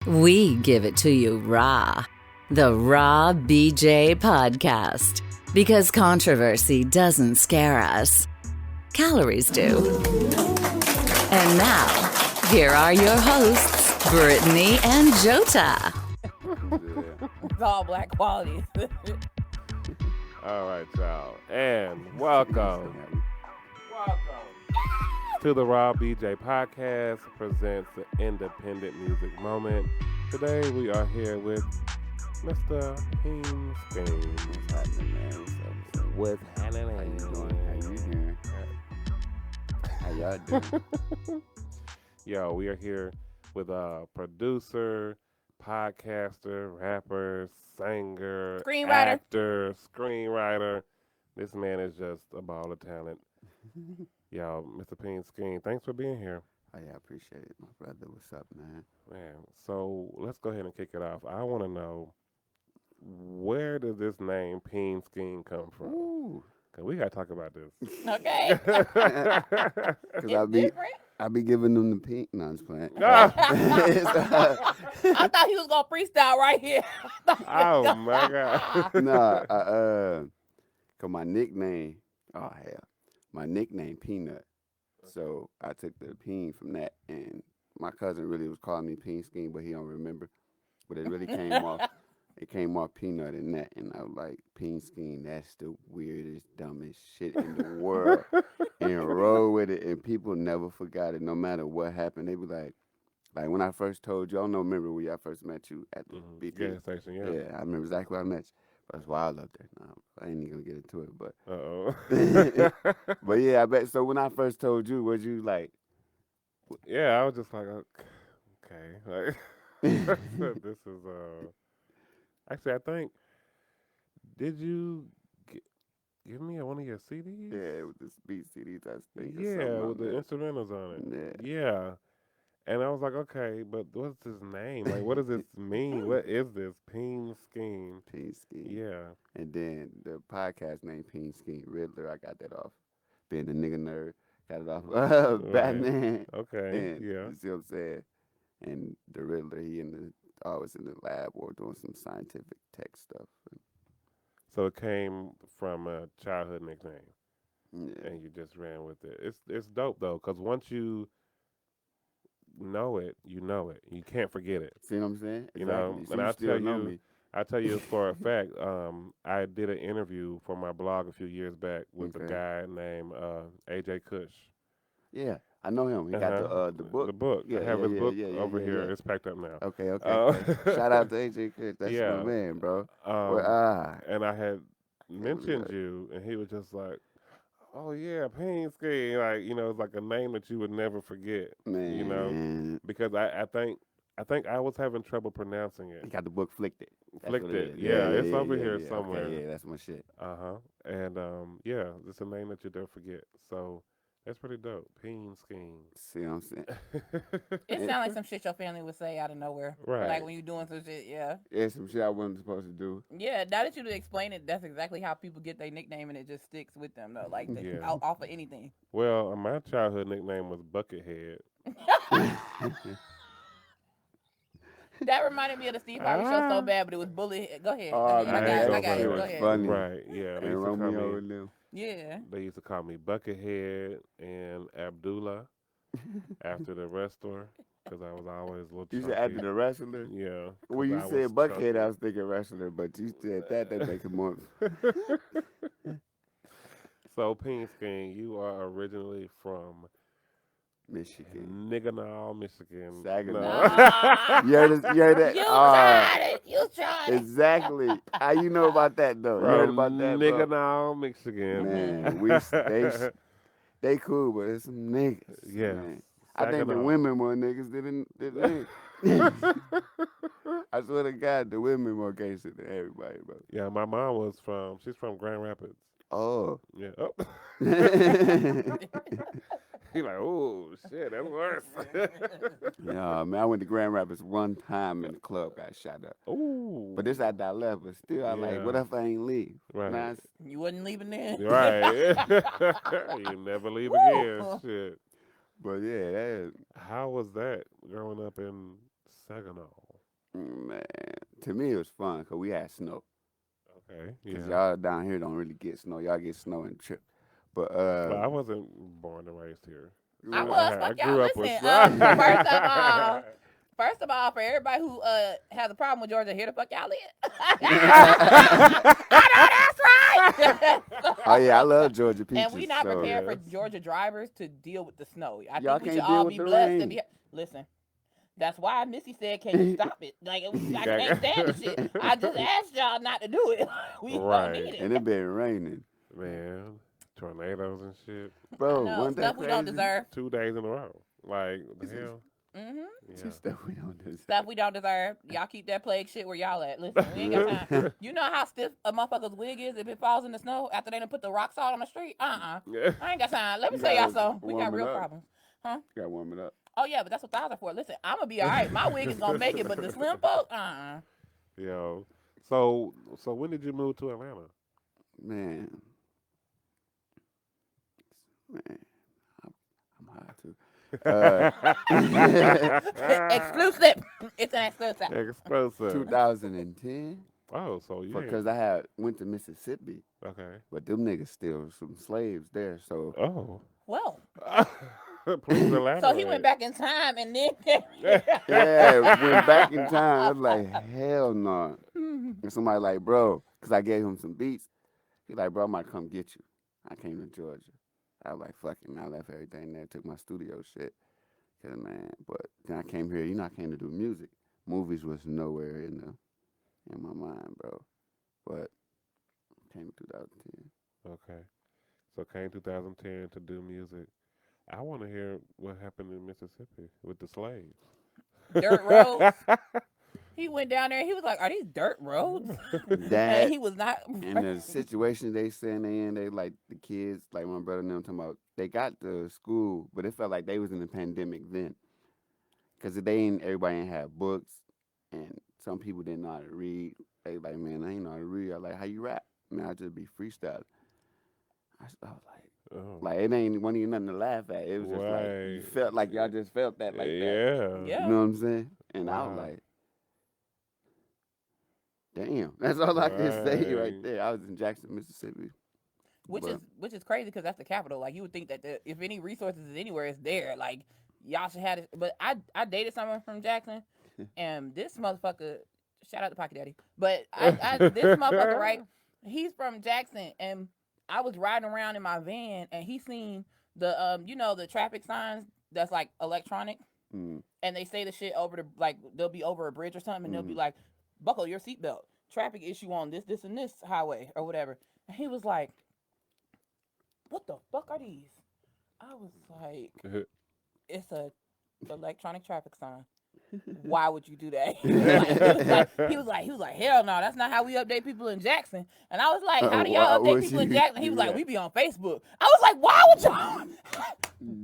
We give it to you raw. The Raw BJ Podcast. Because controversy doesn't scare us. Calories do. And now, here are your hosts, Brittany and Jota. It's all black quality. All right, y'all. And welcome to the Raw BJ Podcast presents the Independent Music Moment. Today we are here with Mr. Peanskean. What's happening, man? What's happening? How you doing? How you doing? How y'all doing? Yo, we are here with a producer, podcaster, rapper, singer, Screenwriter. actor, screenwriter. This man is just a ball of talent. Yo, Mr. Peanskean, thanks for being here. Oh, yeah, I appreciate it, my brother. What's up, man? Man, so let's go ahead and kick it off. I want to know, where does this name Peanskean come from? Ooh. Cause we gotta talk about this. Okay. Because I be giving them the pink. No, I'm just playing. I thought he was gonna freestyle right here. Oh my God. Nah, cause my nickname, my nickname Peanut. So I took the peen from that, and my cousin really was calling me Peanskean, but he don't remember. But it really came off. It came off Peanut and that, and I was like, Peanskean, that's the weirdest, dumbest shit in the world. And roll with it, and people never forgot it, no matter what happened. They be like when I first told you, I don't know, remember when I first met you at the BP? Gas station, yeah. Yeah, I remember exactly where I met you. But it's wild up there. No, I ain't even gonna get into it, but. Uh-oh. But yeah, I bet. So when I first told you, was you like? Yeah, I was just like, okay. Like, this is, actually, I think, did you give me one of your CDs? Yeah, with the beat CDs, I think. Yeah, with the instrumentals on it. Yeah. And I was like, okay, but what's his name? Like, what does this mean? What is this? Peanskean. Peanskean. Yeah. And then the podcast name Peanskean Riddler, I got that off. Being the nigga nerd, got it off Batman. Okay, And, yeah. You see what I'm saying? And the Riddler, he always in the lab or doing some scientific tech stuff. So it came from a childhood nickname, Yeah. and you just ran with it. It's dope though, because once you know it, you know it. You can't forget it. See what I'm saying? You know, So and I tell you for a fact. I did an interview for my blog a few years back with a guy named AJ Kush. Yeah, I know him. He got the book. The book. Yeah, I have his book over here. Yeah. It's packed up now. Okay. Shout out to AJ Kush. That's my man, bro. And I had mentioned you, and he was just like, "Oh yeah, Peanskean." Like, you know, it's like a name that you would never forget. Man. You know, because I think I was having trouble pronouncing it. He got the book Flicked It. Flicked It. Yeah, it's over here somewhere. Okay, yeah, that's my shit. And yeah, it's a name that you don't forget. So that's pretty dope. Peanskean. See what I'm saying? It sounds like some shit your family would say out of nowhere. Right. Like when you're doing some shit, yeah. Yeah, some shit I wasn't supposed to do. Yeah, now that you explain it, that's exactly how people get their nickname, and it just sticks with them, though. Like, off of anything. Well, my childhood nickname was Buckethead. That reminded me of the Steve Harvey show so bad, but it was Bully. Go ahead. Oh, I got it. Go ahead. Funny. Right, yeah. And Romeo and them. Yeah. They used to call me Buckethead and Abdullah after the wrestler, because I was always a little chunky. You said after the wrestler? Yeah. When you said Buckhead, I was thinking wrestler, but you said that makes it more. So, Peanskean, you are originally from Michigan. Nigganall, Michigan. Saginaw. You heard that? You tried it. You tried it. Exactly. How you know about that, though? You heard about that, bro? Nigganall, Michigan. Man, they cool, but it's some niggas. Yeah. Man. I think the women more niggas than they. I swear to God, the women more gangster than everybody, bro. Yeah, my mom she's from Grand Rapids. Oh. Yeah. Oh. He like, oh, shit, that's worse. Yeah, man, I went to Grand Rapids one time in the club, got shot up. Ooh. But this after I left, but still, I like, what if I ain't leave? Right. Nah, You wasn't leaving then? Right. You never leave again. Shit. but yeah, How was that growing up in Saginaw? Man, to me it was fun because we had snow. Okay. Because Yeah. y'all down here don't really get snow. Y'all get snow and trip. But Well, I wasn't born and raised here. I So was. I Fuck y'all. grew up with Listen, snow. first of all, for everybody who has a problem with Georgia, here the fuck y'all live. I know that's right. oh yeah, I love Georgia peaches. And we not so, prepared for Yes. Georgia drivers to deal with the snow. I Y'all think we can't should deal all with be the blessed rain. to be. Listen, that's why Missy said, "Can you stop it?" Like I can't stand the shit. I just asked y'all not to do it. We don't Right. need it. And it been raining. Man, tornadoes and shit. Bro, No, wasn't that stuff we don't crazy? deserve. 2 days in a row. Like, what the hell? Mm-hmm. Yeah. Just stuff we don't deserve. Stuff we don't deserve. Y'all keep that plague shit where y'all at. Listen, we ain't got time. You know how stiff a motherfucker's wig is if it falls in the snow after they done put the rock salt on the street? I ain't got time. Let me You tell y'all gotta something. We got warm it real up. problems. You gotta warm it up. Oh, yeah, but that's what thighs are for. Listen, I'm going to be all right. My wig is going to make it, but the slim folk, Yo. So when did you move to Atlanta? Man, I'm high too. Exclusive. It's an exclusive. Explosive. 2010. Oh, so you Because I went to Mississippi, okay. but them niggas still some slaves there. So Oh. Well, Please elaborate. so he went back in time and then... yeah, went back in time. I was like, hell no. And somebody like, bro, because I gave him some beats. He like, bro, I might come get you. I came to Georgia. I was like, fuck it. And I left everything there, took my studio shit. Cause man, but then I came here. I came to do music. Movies was nowhere in my mind, bro. But came in 2010. Okay. So came 2010 to do music. I want to hear what happened in Mississippi with the slaves. Dirt roads. He went down there and he was like, are these dirt roads? That And he was not... and the situation they saying they in, they like the kids, like my brother and them talking about, they got to school, but it felt like they was in the pandemic then. Because everybody ain't have books, and some people didn't know how to read. They like, man, I ain't know how to read. I like, how you rap? Man, I just be freestyling. I was like, it wasn't even nothing to laugh at. It was just like, you felt like y'all just felt that like that. Yeah. You know what I'm saying? And I was like, damn. That's all I can say right there. I was in Jackson, Mississippi. Which is crazy because that's the capital. Like, you would think that if any resources is anywhere, it's there. Like, y'all should have it. But I dated someone from Jackson, and this motherfucker, shout out to Pocket Daddy, but this motherfucker, right, he's from Jackson, and I was riding around in my van, and he seen the, the traffic signs that's, like, electronic, and they say the shit over they'll be over a bridge or something, and they'll be like, buckle your seatbelt, traffic issue on this, and this highway, or whatever. And he was like, what the fuck are these? I was like, it's a electronic traffic sign. Why would you do that? He was like, hell no, that's not how we update people in Jackson. And I was like, how do y'all update people in Jackson? He was like, we be on Facebook. I was like, why would y'all?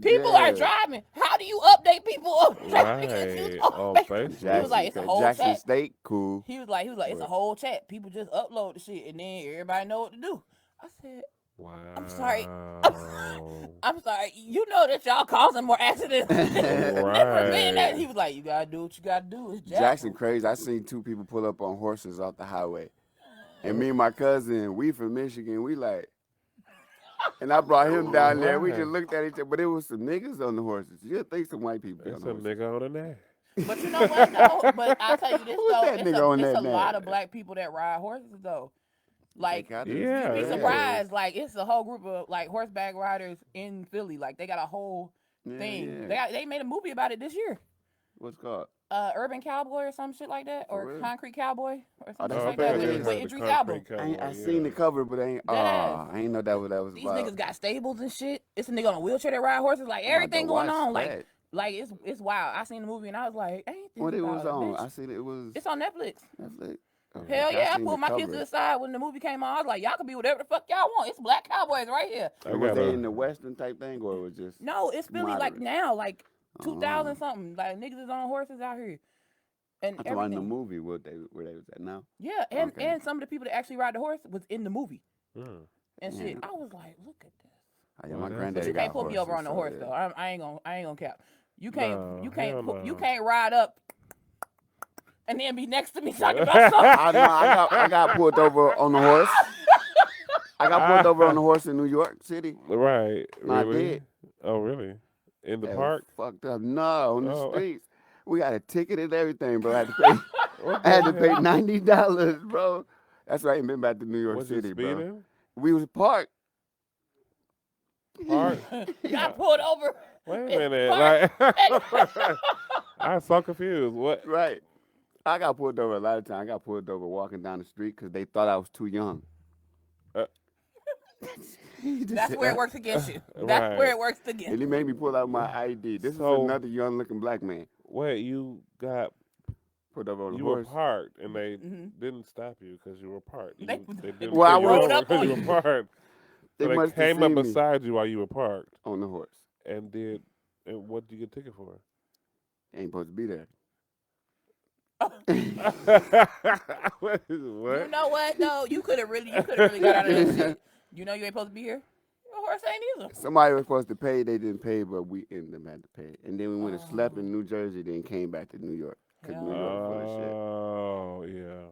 People are driving. How do you update people on Facebook? He was like, it's a whole Jackson chat. State, cool. He was like, it's a whole chat. People just upload the shit, and then everybody know what to do. I said, wow. I'm sorry. I'm sorry. You know that y'all causing more accidents. Never been that. He was like, you gotta do what you gotta do. It's Jackson crazy. I seen 2 people pull up on horses off the highway. And me and my cousin, we from Michigan, we like, and I brought him down there. We just looked at each other, but it was some niggas on the horses. You'd think some white people. It's a nigga on the neck. But you know what, though? But I'll tell you this, Who's though. that nigga on It's that a lot nag? of black people that ride horses, though. Like, Yeah, you'd be yeah. surprised. Like, it's a whole group of, like, horseback riders in Philly. Like, they got a whole thing. Yeah. They made a movie about it this year. What's it called? Urban Cowboy or some shit like that, or real? Concrete Cowboy or something that's like what that that with is. Idris Elba. I seen the cover, but I ain't know that what that was These about. niggas got stables and shit. It's a nigga on a wheelchair that ride horses. Like, everything going on. Like it's wild. I seen the movie and I was like, I ain't What it was about on? bitch. I seen it was It's on Netflix. Netflix. Hell yeah, I seen pulled the my kids cover. to the side when the movie came on. I was like, y'all can be whatever the fuck y'all want. It's black cowboys right here. Was they in the Western type thing, or it was just No, it's Philly like moderate? now, like 2000 something. Like, niggas is on horses out here. And I'm talking about in the everything. movie where they was at now. Yeah, and Okay. and some of the people that actually ride the horse was in the movie and shit. Yeah. I was like, look at this. Oh, yeah, my Well, that's- granddaddy But you got can't pull me over on the horse horses, though. I ain't gonna cap. You can't No, you hell can't no. you can't ride up And then be next to me talking about something. I got pulled over on the horse. I got pulled over on the horse in New York City. Right. I Really? did. Oh, really? In the That park? was fucked up. No, on the streets. We got a ticket and everything, bro. I had to pay $90, bro. That's why I ain't been back to New York Was City, you bro. speeding? We was parked. Park? You got pulled over. Wait a minute. Like, I'm so confused. What? Right. I got pulled over a lot of times. I got pulled over walking down the street because they thought I was too young. That's where it works against you. That's where it works against And he made me pull out my ID. This is another young-looking black man. Wait, you got pulled over on the you horse. were parked, and they didn't stop you because you were parked. They didn't Well, I pull you was- over because you were parked. So they must have came up seen me beside you while you were parked on the horse. and what did you get a ticket for? Ain't supposed to be there. What? You know what though? You could have really got out of that shit. You know you ain't supposed to be here. Your horse ain't either. Somebody was supposed to pay. They didn't pay, but we ended up having to pay. And then we went and slept in New Jersey, then came back to New York. Because New York was full of shit. Oh, yeah.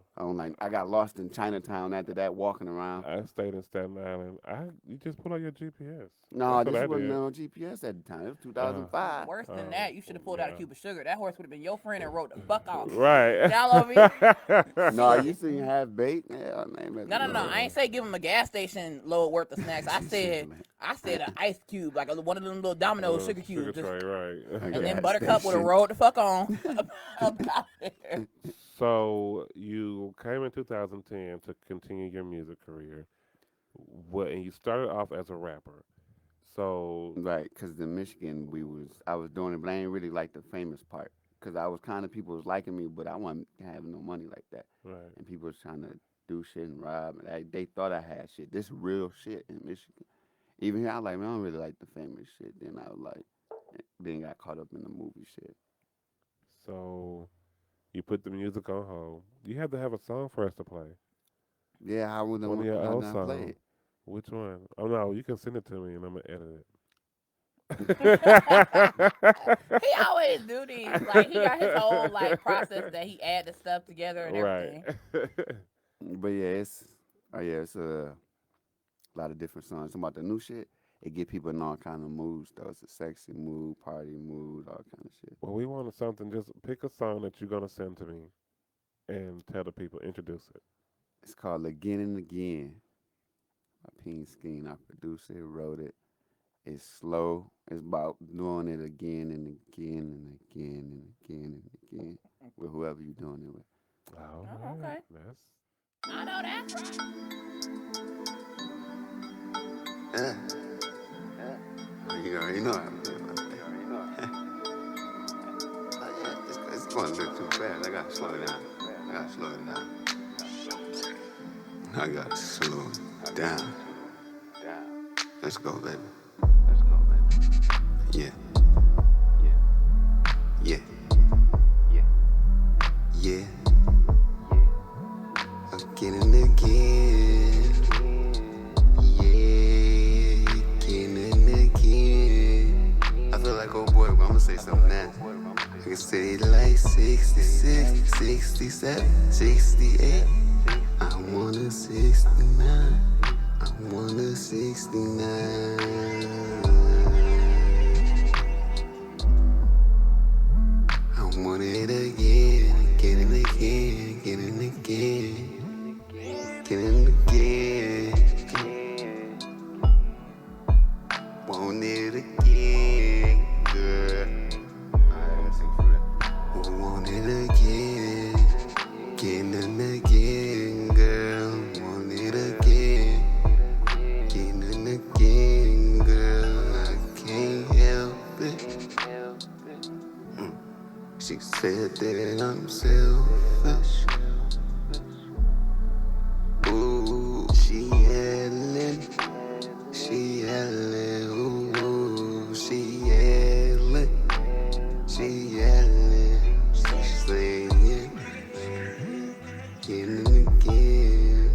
I got lost in Chinatown after that, walking around. I stayed in Staten Island. You just put on your GPS. No, That's what I this wasn't did. on GPS at the time. It was 2005. Worse than that, you should have pulled out a cube of sugar. That horse would have been your friend and rode the fuck off. Right. Down over No, you seen half bait? Yeah, No. I ain't say give him a gas station load worth of snacks. I said an ice cube, like one of them little Domino's sugar cubes. Sugar tray, right. And then Buttercup would have rolled the fuck on up out there. So you came in 2010 to continue your music career. And you started off as a rapper. So Right, because in Michigan, I was doing it, but I ain't really like the famous part. Because I was kind of, people was liking me, but I wasn't having no money like that. right. And people was trying to do shit and rob. And they thought I had shit. This real shit in Michigan. Even here, I was like, man, I don't really like the famous shit. Then I was like, then got caught up in the movie shit. So you put the music on hold. You had to have a song for us to play. Yeah, I would have One of your old play songs. it. Which one? Oh no, you can send it to me and I'm gonna edit it. He always do these. Like he got his whole process that he add the stuff together and everything. Right. But yeah, it's a lot of different songs. Talking about the new shit, it get people in all kind of moods though. It's a sexy mood, party mood, all kind of shit. Well, we wanted something. Just pick a song that you're gonna send to me, and tell the people. Introduce it. It's called Again and Again by Peanskean. I produced it, wrote it. It's slow. It's about doing it again and again and again and again and again with whoever you're doing it with. Oh, okay. That's I know that's right. You already know how I'm doing my thing. Oh, yeah, it's going a little too fast. I gotta slow it down. I gotta slow it down. Let's go, baby. Yeah. Yeah. Again and again. Yeah. Again and again. I feel like old boy, but I'm gonna say something now. I can say like 66, 67, 68. I want a 69. I want a 69. I want it again, again and again, again and again, again and again. Want it again, girl. Want it again, again and again, girl. Want it again, again and again, girl. I can't help it. She said that I'm selfish. Ooh, she yelling, ooh, she yelling, she's saying, again and again,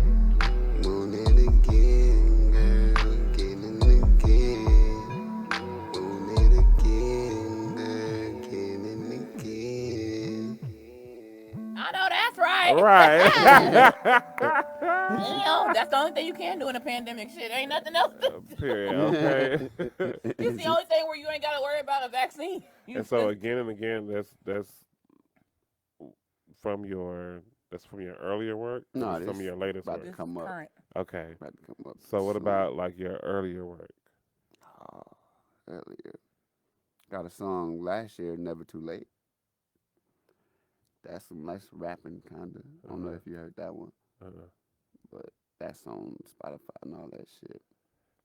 want it again, girl, again and again, want it again, girl, again and again. I That's right. Right. That's the only thing you can do in a pandemic. Shit, ain't nothing else. Period. Okay. It's the only thing where you ain't got to worry about a vaccine. And so again and again, that's from your earlier work. No, Or from this your latest about work. to come up. Current. Okay. About to come up. So what soon. about like your earlier work? Earlier? Got a song last year, "Never Too Late." That's some nice rapping kinda. I don't know if you heard that one, but that's on Spotify and all that shit.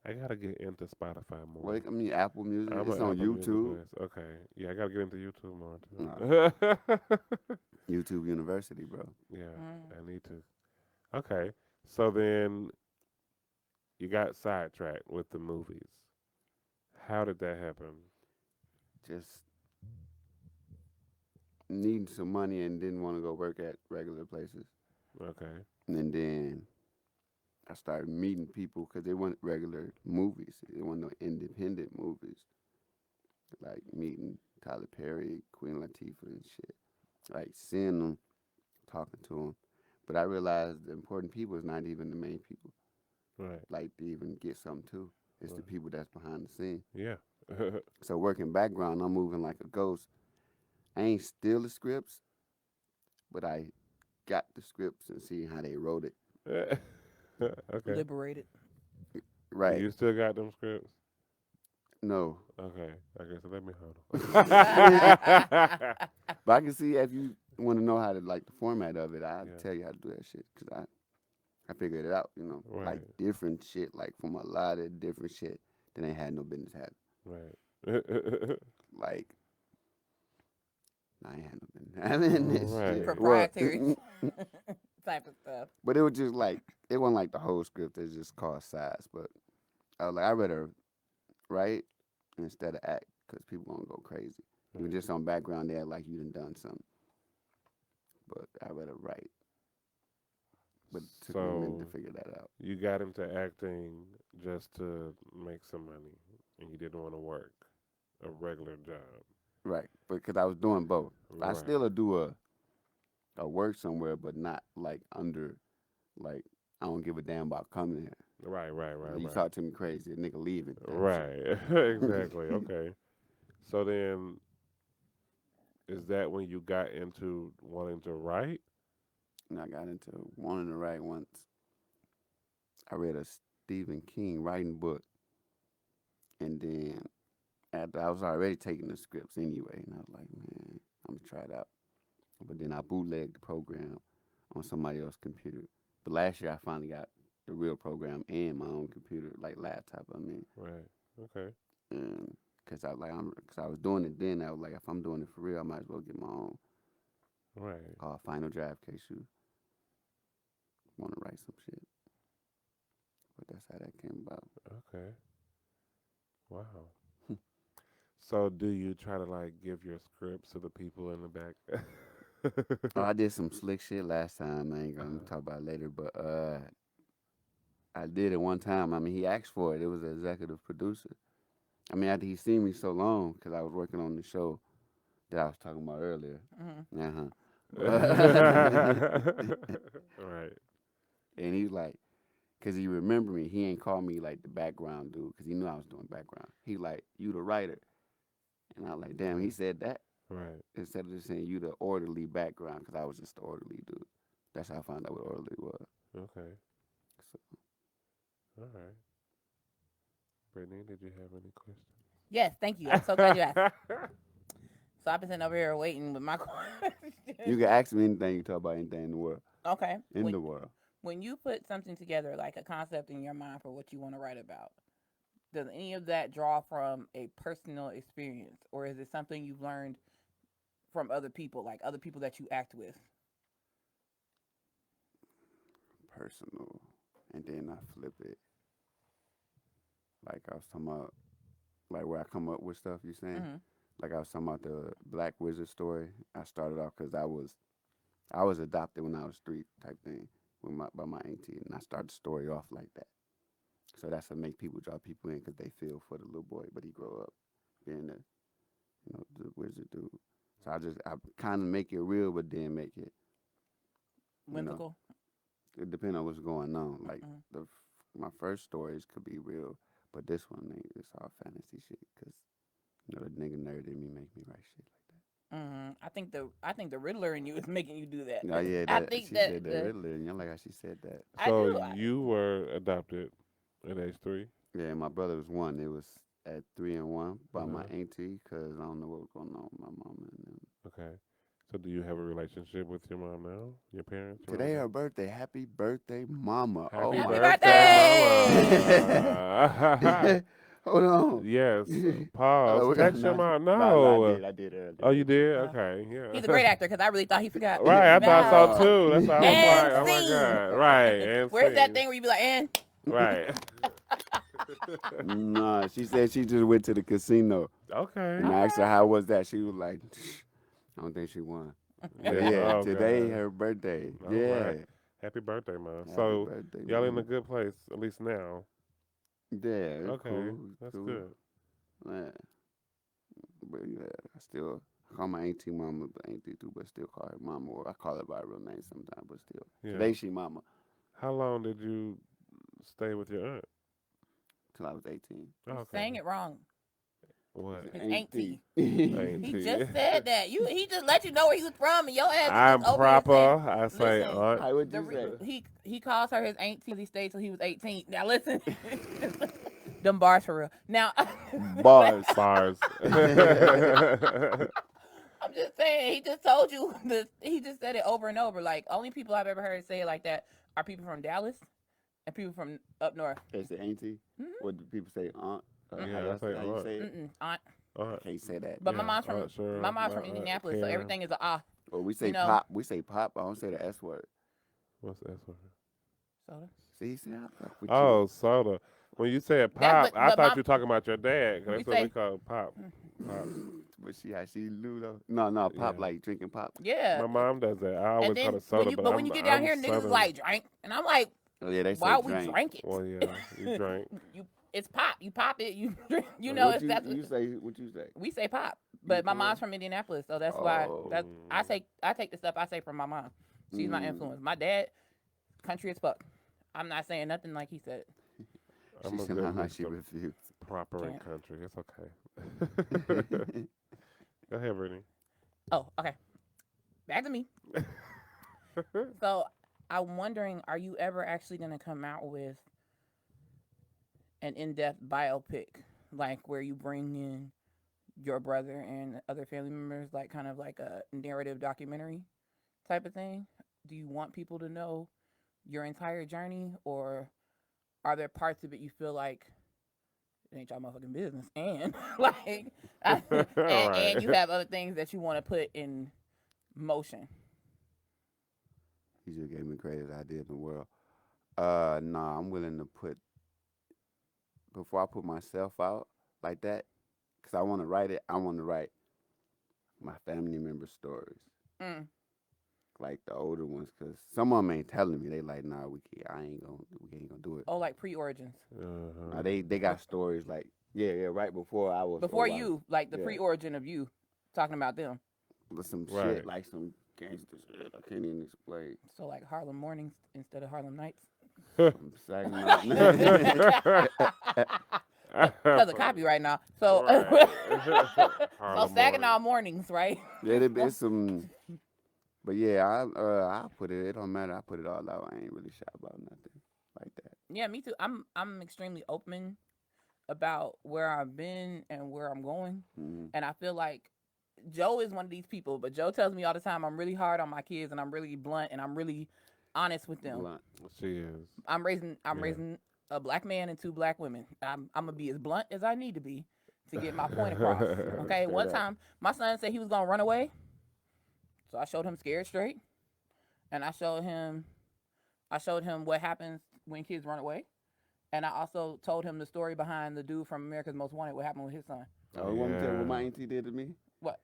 I gotta get into Spotify more. Well, I mean, Apple Music. I'm It's an on Apple Music YouTube. list. Okay. Yeah, I gotta get into YouTube more too. YouTube University, bro. Yeah, I need to. Okay. So then you got sidetracked with the movies. How did that happen? Just needing some money and didn't want to go work at regular places. Okay. And then I started meeting people because they weren't regular movies. They weren't no independent movies. Like meeting Tyler Perry, Queen Latifah and shit. Like seeing them, talking to them. But I realized the important people is not even the main people. Right. Like to even get something too. It's the people that's behind the scene. Yeah. So working background, I'm moving like a ghost. I ain't steal the scripts, but I got the scripts and see how they wrote it. Okay. Liberated. Right. You still got them scripts? No. Okay. Okay, so let me hold them. But I can see if you want to know how to like the format of it, I'll Yeah. tell you how to do that shit because I figured it out, you know, Right. like different shit, like from a lot of different shit that ain't had no business having. Right. Like, I ain't had no business having this Right. shit. Proprietary type of stuff. But it was just like, it wasn't like the whole script, it just called sides. But I was like, I'd rather write instead of act because people gonna go crazy. You just on background there like you done something. But I'd rather write. But it took me a minute to figure that out. You got into acting just to make some money, and you didn't want to work a regular job. Right, because I was doing both. I Right. still do a work somewhere, but not like under, like I don't give a damn about coming here. Right. You talk to me crazy, a nigga leaving. Right. Exactly. Okay. So then, is that when you got into wanting to write? And I got into wanting to write once. I read a Stephen King writing book, and then after I was already taking the scripts anyway, and I was like, man, I'm gonna try it out. But then I bootlegged the program on somebody else's computer. But last year I finally got the real program and my own computer, like laptop. I mean, Right. Okay. and because I was doing it then. I was like, if I'm doing it for real, I might as well get my own. Right. Called Final Draft in case you want to write some shit. But that's how that came about. Okay. Wow. So do you try to like give your scripts to the people in the back? I did some slick shit last time. I ain't gonna talk about it later, but I did it one time. I mean, he asked for it. It was an executive producer. I mean, after he seen me so long, because I was working on the show that I was talking about earlier. Right. And he was like, because he remembered me, he ain't called me like the background dude, because he knew I was doing background. He like, you the writer. And I was like, damn, he said that. Right. Instead of just saying you the orderly background, because I was just the orderly dude. That's how I found out what orderly was. Okay. So, All right. Brittany, did you have any questions? Yes, thank you. I'm so glad you asked. So I've been sitting over here waiting with my question. you can ask me anything, you talk about anything in the world. Okay. In the world. When you put something together, like a concept in your mind for what you want to write about, does any of that draw from a personal experience, or is it something you've learned from other people, like other people that you act with? Personal. And then I flip it. Like I was talking about, like where I come up with stuff, you saying? Mm-hmm. Like I was talking about the Black Wizard story. I started off because I was adopted when I was 3 type thing by my auntie, and I started the story off like that. So that's what make people draw people in because they feel for the little boy, but he grow up being the wizard dude. So I kind of make it real, but then make it Whimsical. It depends on what's going on. Like Mm-hmm. my first stories could be real, but this one it's all fantasy shit. Cause the nigga nerd in me make me write shit like that. Mm-hmm. I think the Riddler in you is making you do that. Oh yeah, I that, think she that said that Riddler, and I like how she said that. I So do. you were adopted at age 3? Yeah, my brother was 1. It was at 3 and 1 by my Uh-huh. auntie, cause I don't know what was going on with my mama and them. Okay. So do you have a relationship with your mom now? Your parents? Your Today mom? her birthday. Happy birthday, mama. Happy Oh my birthday, mama. Hold on. Yes. We Pause. got- Text your mom. no, No. I did earlier. Oh, you did? Uh, Okay. Yeah. He's a great actor because I really thought he forgot. Right. I thought so Wow. too. That's why I was And like, oh my scene. God. Right. And Where's that scene. thing where you be like, and Right. Nah, she said she just went to the casino. Okay. And I asked her how was that. She was like, I don't think she won. But yeah, Oh, today God. her birthday. All Yeah. right. Happy birthday, man. Happy So birthday, y'all in mama. a good place, at least now. Yeah, it's Okay. cool. That's cool. good. Yeah. But yeah, I still call my auntie mama, but auntie too, but still call her mama. Or I call her by her real name sometimes, but still. Yeah. Today she mama How long did you stay with your aunt? till I was 18. Oh, okay. saying it wrong. What? His auntie. Auntie. He just said that. He just let you know where he was from, and your ass. I'm just over proper. here I say Listen. aunt. Hi, what'd saying- you say? he calls her his auntie. He stayed till he was 18. Now listen, them bars for real. Now Bars. Bars. I'm just saying. He just told you. He just said it over and over. Like only people I've ever heard say it like that are people from Dallas and people from up north. They say auntie. Mhm. What do people say? Aunt. Yeah, how I y'all say how you aunt. say it? Aunt. Aunt. Can't say that. But Yeah, my mom's from Aunt Cheryl, my mom's from my aunt Indianapolis, so Karen. everything is a ah. Well, we say You know- pop. We say pop. I don't say the S word. What's that for? Soda. See, I fuck with Oh, soda. When you said pop, That- but- I but thought my- you were talking about your dad. 'Cause We that's what say- we call pop. Pop. you. But she how she do though? No, pop Yeah. like drinking pop. Yeah. My mom does that. I always and then call it soda, when you get down here, niggas is like drink, and I'm like, Oh yeah, they say why would we drink. drink it? Well, yeah, you drank. It's pop. You pop it. You drink. You know, What that's you say. What you say? we say pop. But my for mom's real? from Indianapolis, so that's why Oh. I take the stuff I say from my mom. She's my Mm. influence. My dad, country as fuck. I'm not saying nothing like he said. I'm She a said good how mix she of refused. proper and Can't. country. It's okay. Go ahead, Brittany. Oh, okay. Back to me. So I'm wondering, are you ever actually gonna come out with an in-depth biopic, like where you bring in your brother and other family members, like kind of like a narrative documentary type of thing? Do you want people to know your entire journey, or are there parts of it you feel like it ain't y'all motherfucking business, and like, and you have other things that you want to put in motion? He just gave me the greatest idea in the world. Nah, I'm willing to put before I put myself out like that, cause I want to write it. I want to write my family member stories, Mm. like the older ones, cause some of them ain't telling me. They like, nah, we ain't gonna do it. Oh, like pre-origins. Uh-huh. Nah, they got stories like right before I was Before over, you, like the yeah. pre-origin of you, talking about them. with some Right. shit like some gangster shit. I can't even explain. So like Harlem Mornings instead of Harlem Nights. Some Saginaw. Because of copyright now. So, Right. so Harlem Saginaw Mornings, right? Yeah, there been some, but yeah, I put it. It don't matter. I put it all out. I ain't really shy about nothing like that. Yeah, me too. I'm extremely open about where I've been and where I'm going. Mhm. And I feel like Joe is one of these people, but Joe tells me all the time I'm really hard on my kids and I'm really blunt and I'm really honest with them. Blunt. She is. I'm raising Yeah. a black man and 2 black women. I'm gonna be as blunt as I need to be to get my point across. Okay. Straight One up. time my son said he was gonna run away. So I showed him Scared Straight. And I showed him what happens when kids run away. And I also told him the story behind the dude from America's Most Wanted, what happened with his son. Oh, you want me to tell you what my Yeah. auntie did to me? What?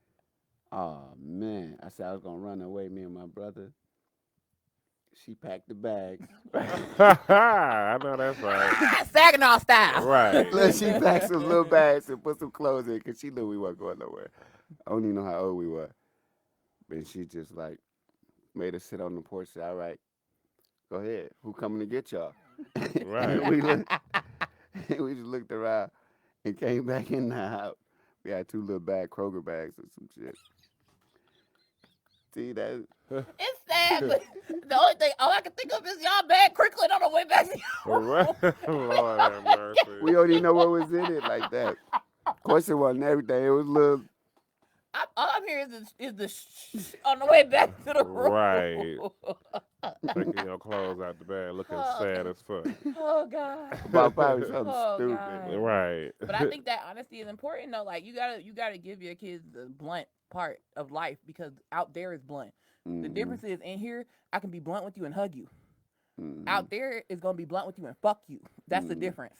Oh man, I said I was gonna run away. Me and my brother. She packed the bags. I know that's right. Saginaw style. Right. Look, she packed some little bags and put some clothes in because she knew we weren't going nowhere. I don't even know how old we were. But she just like made us sit on the porch. Said, all right, go ahead. Who coming to get y'all? Right. And we just looked around and came back in the house. We had 2 little Kroger bags or some shit. See that? It's sad, but the only thing all I can think of is y'all bag crinkling on the way back to your Right. Lord have mercy. We don't even know what was in it like that. Of course, it wasn't everything. It was little. all I'm hearing is the on the way back to the room. Right. Taking your clothes out the bag, looking sad as fuck. Oh God. About probably something Oh, stupid. God. Right. But I think that honesty is important though. Like you gotta give your kids the blunt part of life because out there is blunt. The difference is in here I can be blunt with you and hug you. Out there is gonna be blunt with you and fuck you. That's the difference.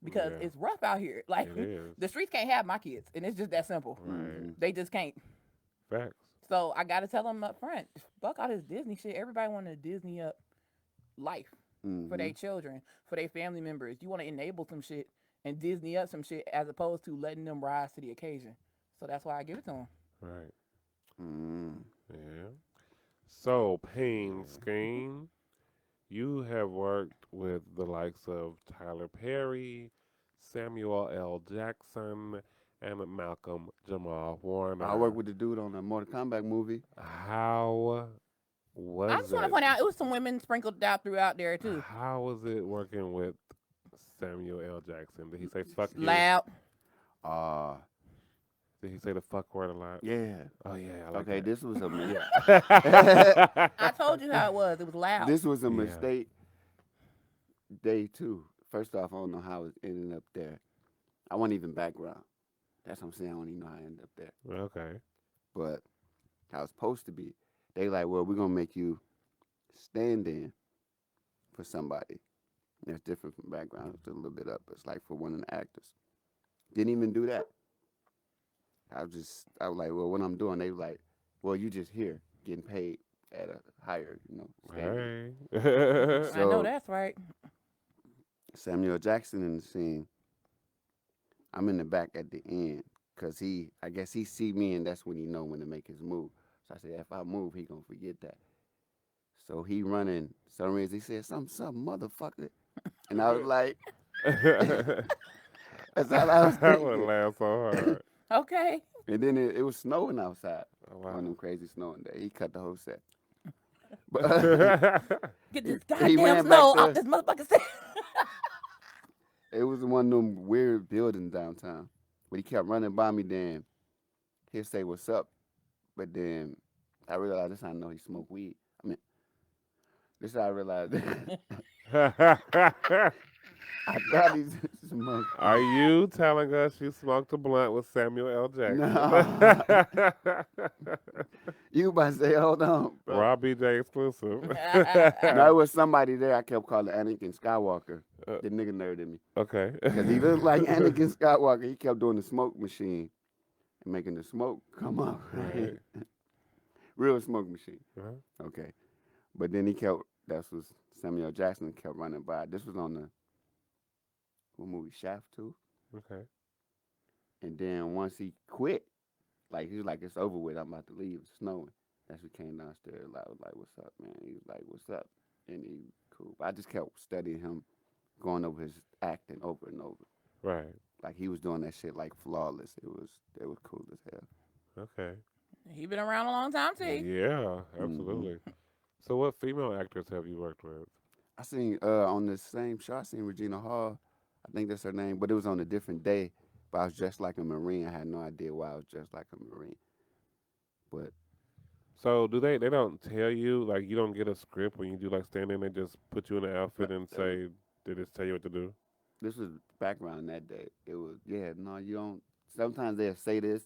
Because it's rough out here. Like It is. the streets can't have my kids, and it's just that simple. Right. They just can't. Facts. So I gotta tell them up front, fuck all this Disney shit. Everybody want a Disney up life for their children, for their family members. You want to enable some shit and Disney up some shit as opposed to letting them rise to the occasion. So that's why I give it to them. Right. Yeah. So, Peanskean, you have worked with the likes of Tyler Perry, Samuel L. Jackson, and Malcolm Jamal Warner. I worked with the dude on the Mortal Kombat movie. How was I just want to point out it was some women sprinkled out throughout there too. How was it working with Samuel L. Jackson? Did he say fuck you? Loud. Did he say the fuck word a lot? Yeah. Oh, yeah. I like Okay, that. this was a I told you how it was. It was loud. this was a mistake. Day 2. First off, I don't know how it ended up there. I wasn't even background. That's what I'm saying. I don't even know how I ended up there. Okay. But I was supposed to be. They like, well, we're gonna make you stand in for somebody. That's different from background. It's a little bit up. It's like for one of the actors. Didn't even do that. I was like, well, what I'm doing, they were like, well, you just here getting paid at a higher, standard. Hey. I know that's right. Samuel Jackson in the scene. I'm in the back at the end because I guess he see me and that's when he know when to make his move. So I said, if I move, he gonna forget that. So he running. Some reason he said, something, motherfucker. And I was like, that's all I was I thinking. would laugh so hard. Okay. And then it was snowing outside. Oh, wow. One of them crazy snowing days. He cut the whole set. But Get this He goddamn ran back snow there. off this motherfucker set. it was one of them weird buildings downtown. But he kept running by me, then he'll say, what's up? But then I realized this is how I know he smoked weed. I mean, this is how I realized I thought he smoked. Are you telling us you smoked a blunt with Samuel L. Jackson? No. You about to say, hold on. Bro. Rob BJ exclusive. No, it was somebody there I kept calling Anakin Skywalker. The nigga nerded me. Okay. Because he looked like Anakin Skywalker. He kept doing the smoke machine and making the smoke come up. Right. Real smoke machine. Uh-huh. Okay. But then that was Samuel Jackson kept running by. This was on the, what movie, Shaft 2? Okay. And then once he quit, like he was like, it's over with. I'm about to leave. It's snowing. That's what came downstairs. I was like, what's up, man? He was like, what's up? And he was cool. I just kept studying him, going over his acting over and over. Right. Like he was doing that shit like flawless. It was cool as hell. Okay. He been around a long time too. Yeah, absolutely. So what female actors have you worked with? I seen on the same show, I seen Regina Hall. I think that's her name, but it was on a different day. But I was dressed like a Marine. I had no idea why I was dressed like a Marine. But So do they don't tell you, like you don't get a script when you do like stand in, they just put you in an outfit and say, they just tell you what to do? this was background that day. It was, you don't. Sometimes they'll say this,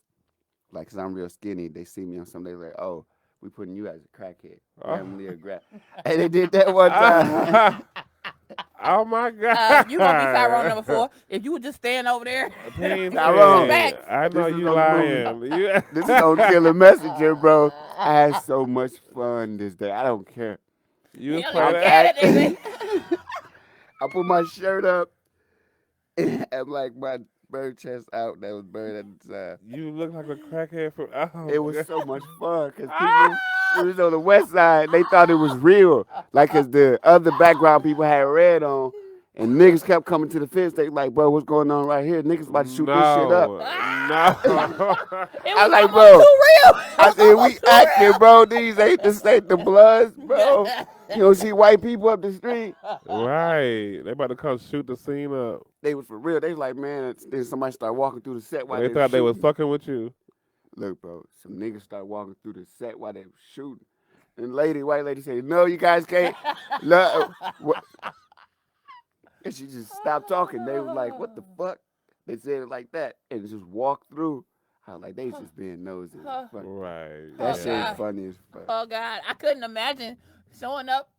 like, because I'm real skinny. They see me on something, they're like, oh, we putting you as a crackhead. Family of Hey, they did that one time. Oh my God. You gonna be Tyrone number 4. If you would just stand over there. Tyrone. I know This is you on lying. This is on Killer Messenger, bro. I had so much fun this day. I don't care. You was You playing don't that. get it, I put my shirt up and had like my bird chest out. That was bird at the time. You look like a crackhead from. Oh, It was God. so much fun because people It was on the west side. They thought it was real. Like, cause the other background people had red on. And niggas kept coming to the fence. They like, bro, what's going on right here? Niggas about to shoot this shit up. No. It I was like, almost bro. too real. I said, we acting, bro. This ain't the Bloods, bro. You don't see white people up the street. Right. They about to come shoot the scene up. They was for real. They was like, man, then somebody started walking through the set while They they thought they was shooting. fucking with you. Look, bro, some niggas started walking through the set while they was shooting. And white lady said, no, you guys can't. And she just stopped talking. They was like, what the fuck? They said it like that and just walked through. I was like, they just being nosy. Right. That shit God. was funny as fuck. Oh God, I couldn't imagine showing up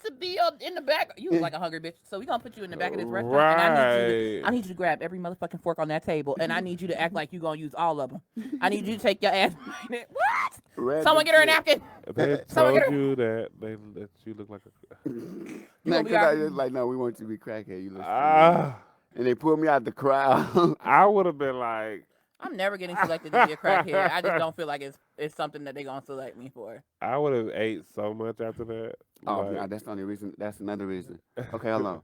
to be in the back. You was like a hungry bitch, so we gonna put you in the back of this restaurant, and I need you to grab every motherfucking fork on that table, and I need you to act like you gonna use all of them. I need you to take your ass. What? Red Someone get her a napkin. They Someone told get her. you that you look like a. Nah, be cause I our- was like, no, we want you to be crackhead. You look Ah, and they pulled me out the crowd. I would have been like, I'm never getting selected to be a crackhead. I just don't feel like it's something that they gonna select me for. I would have ate so much after that. Oh, Like, no, that's the only reason. That's another reason. Okay, hold on.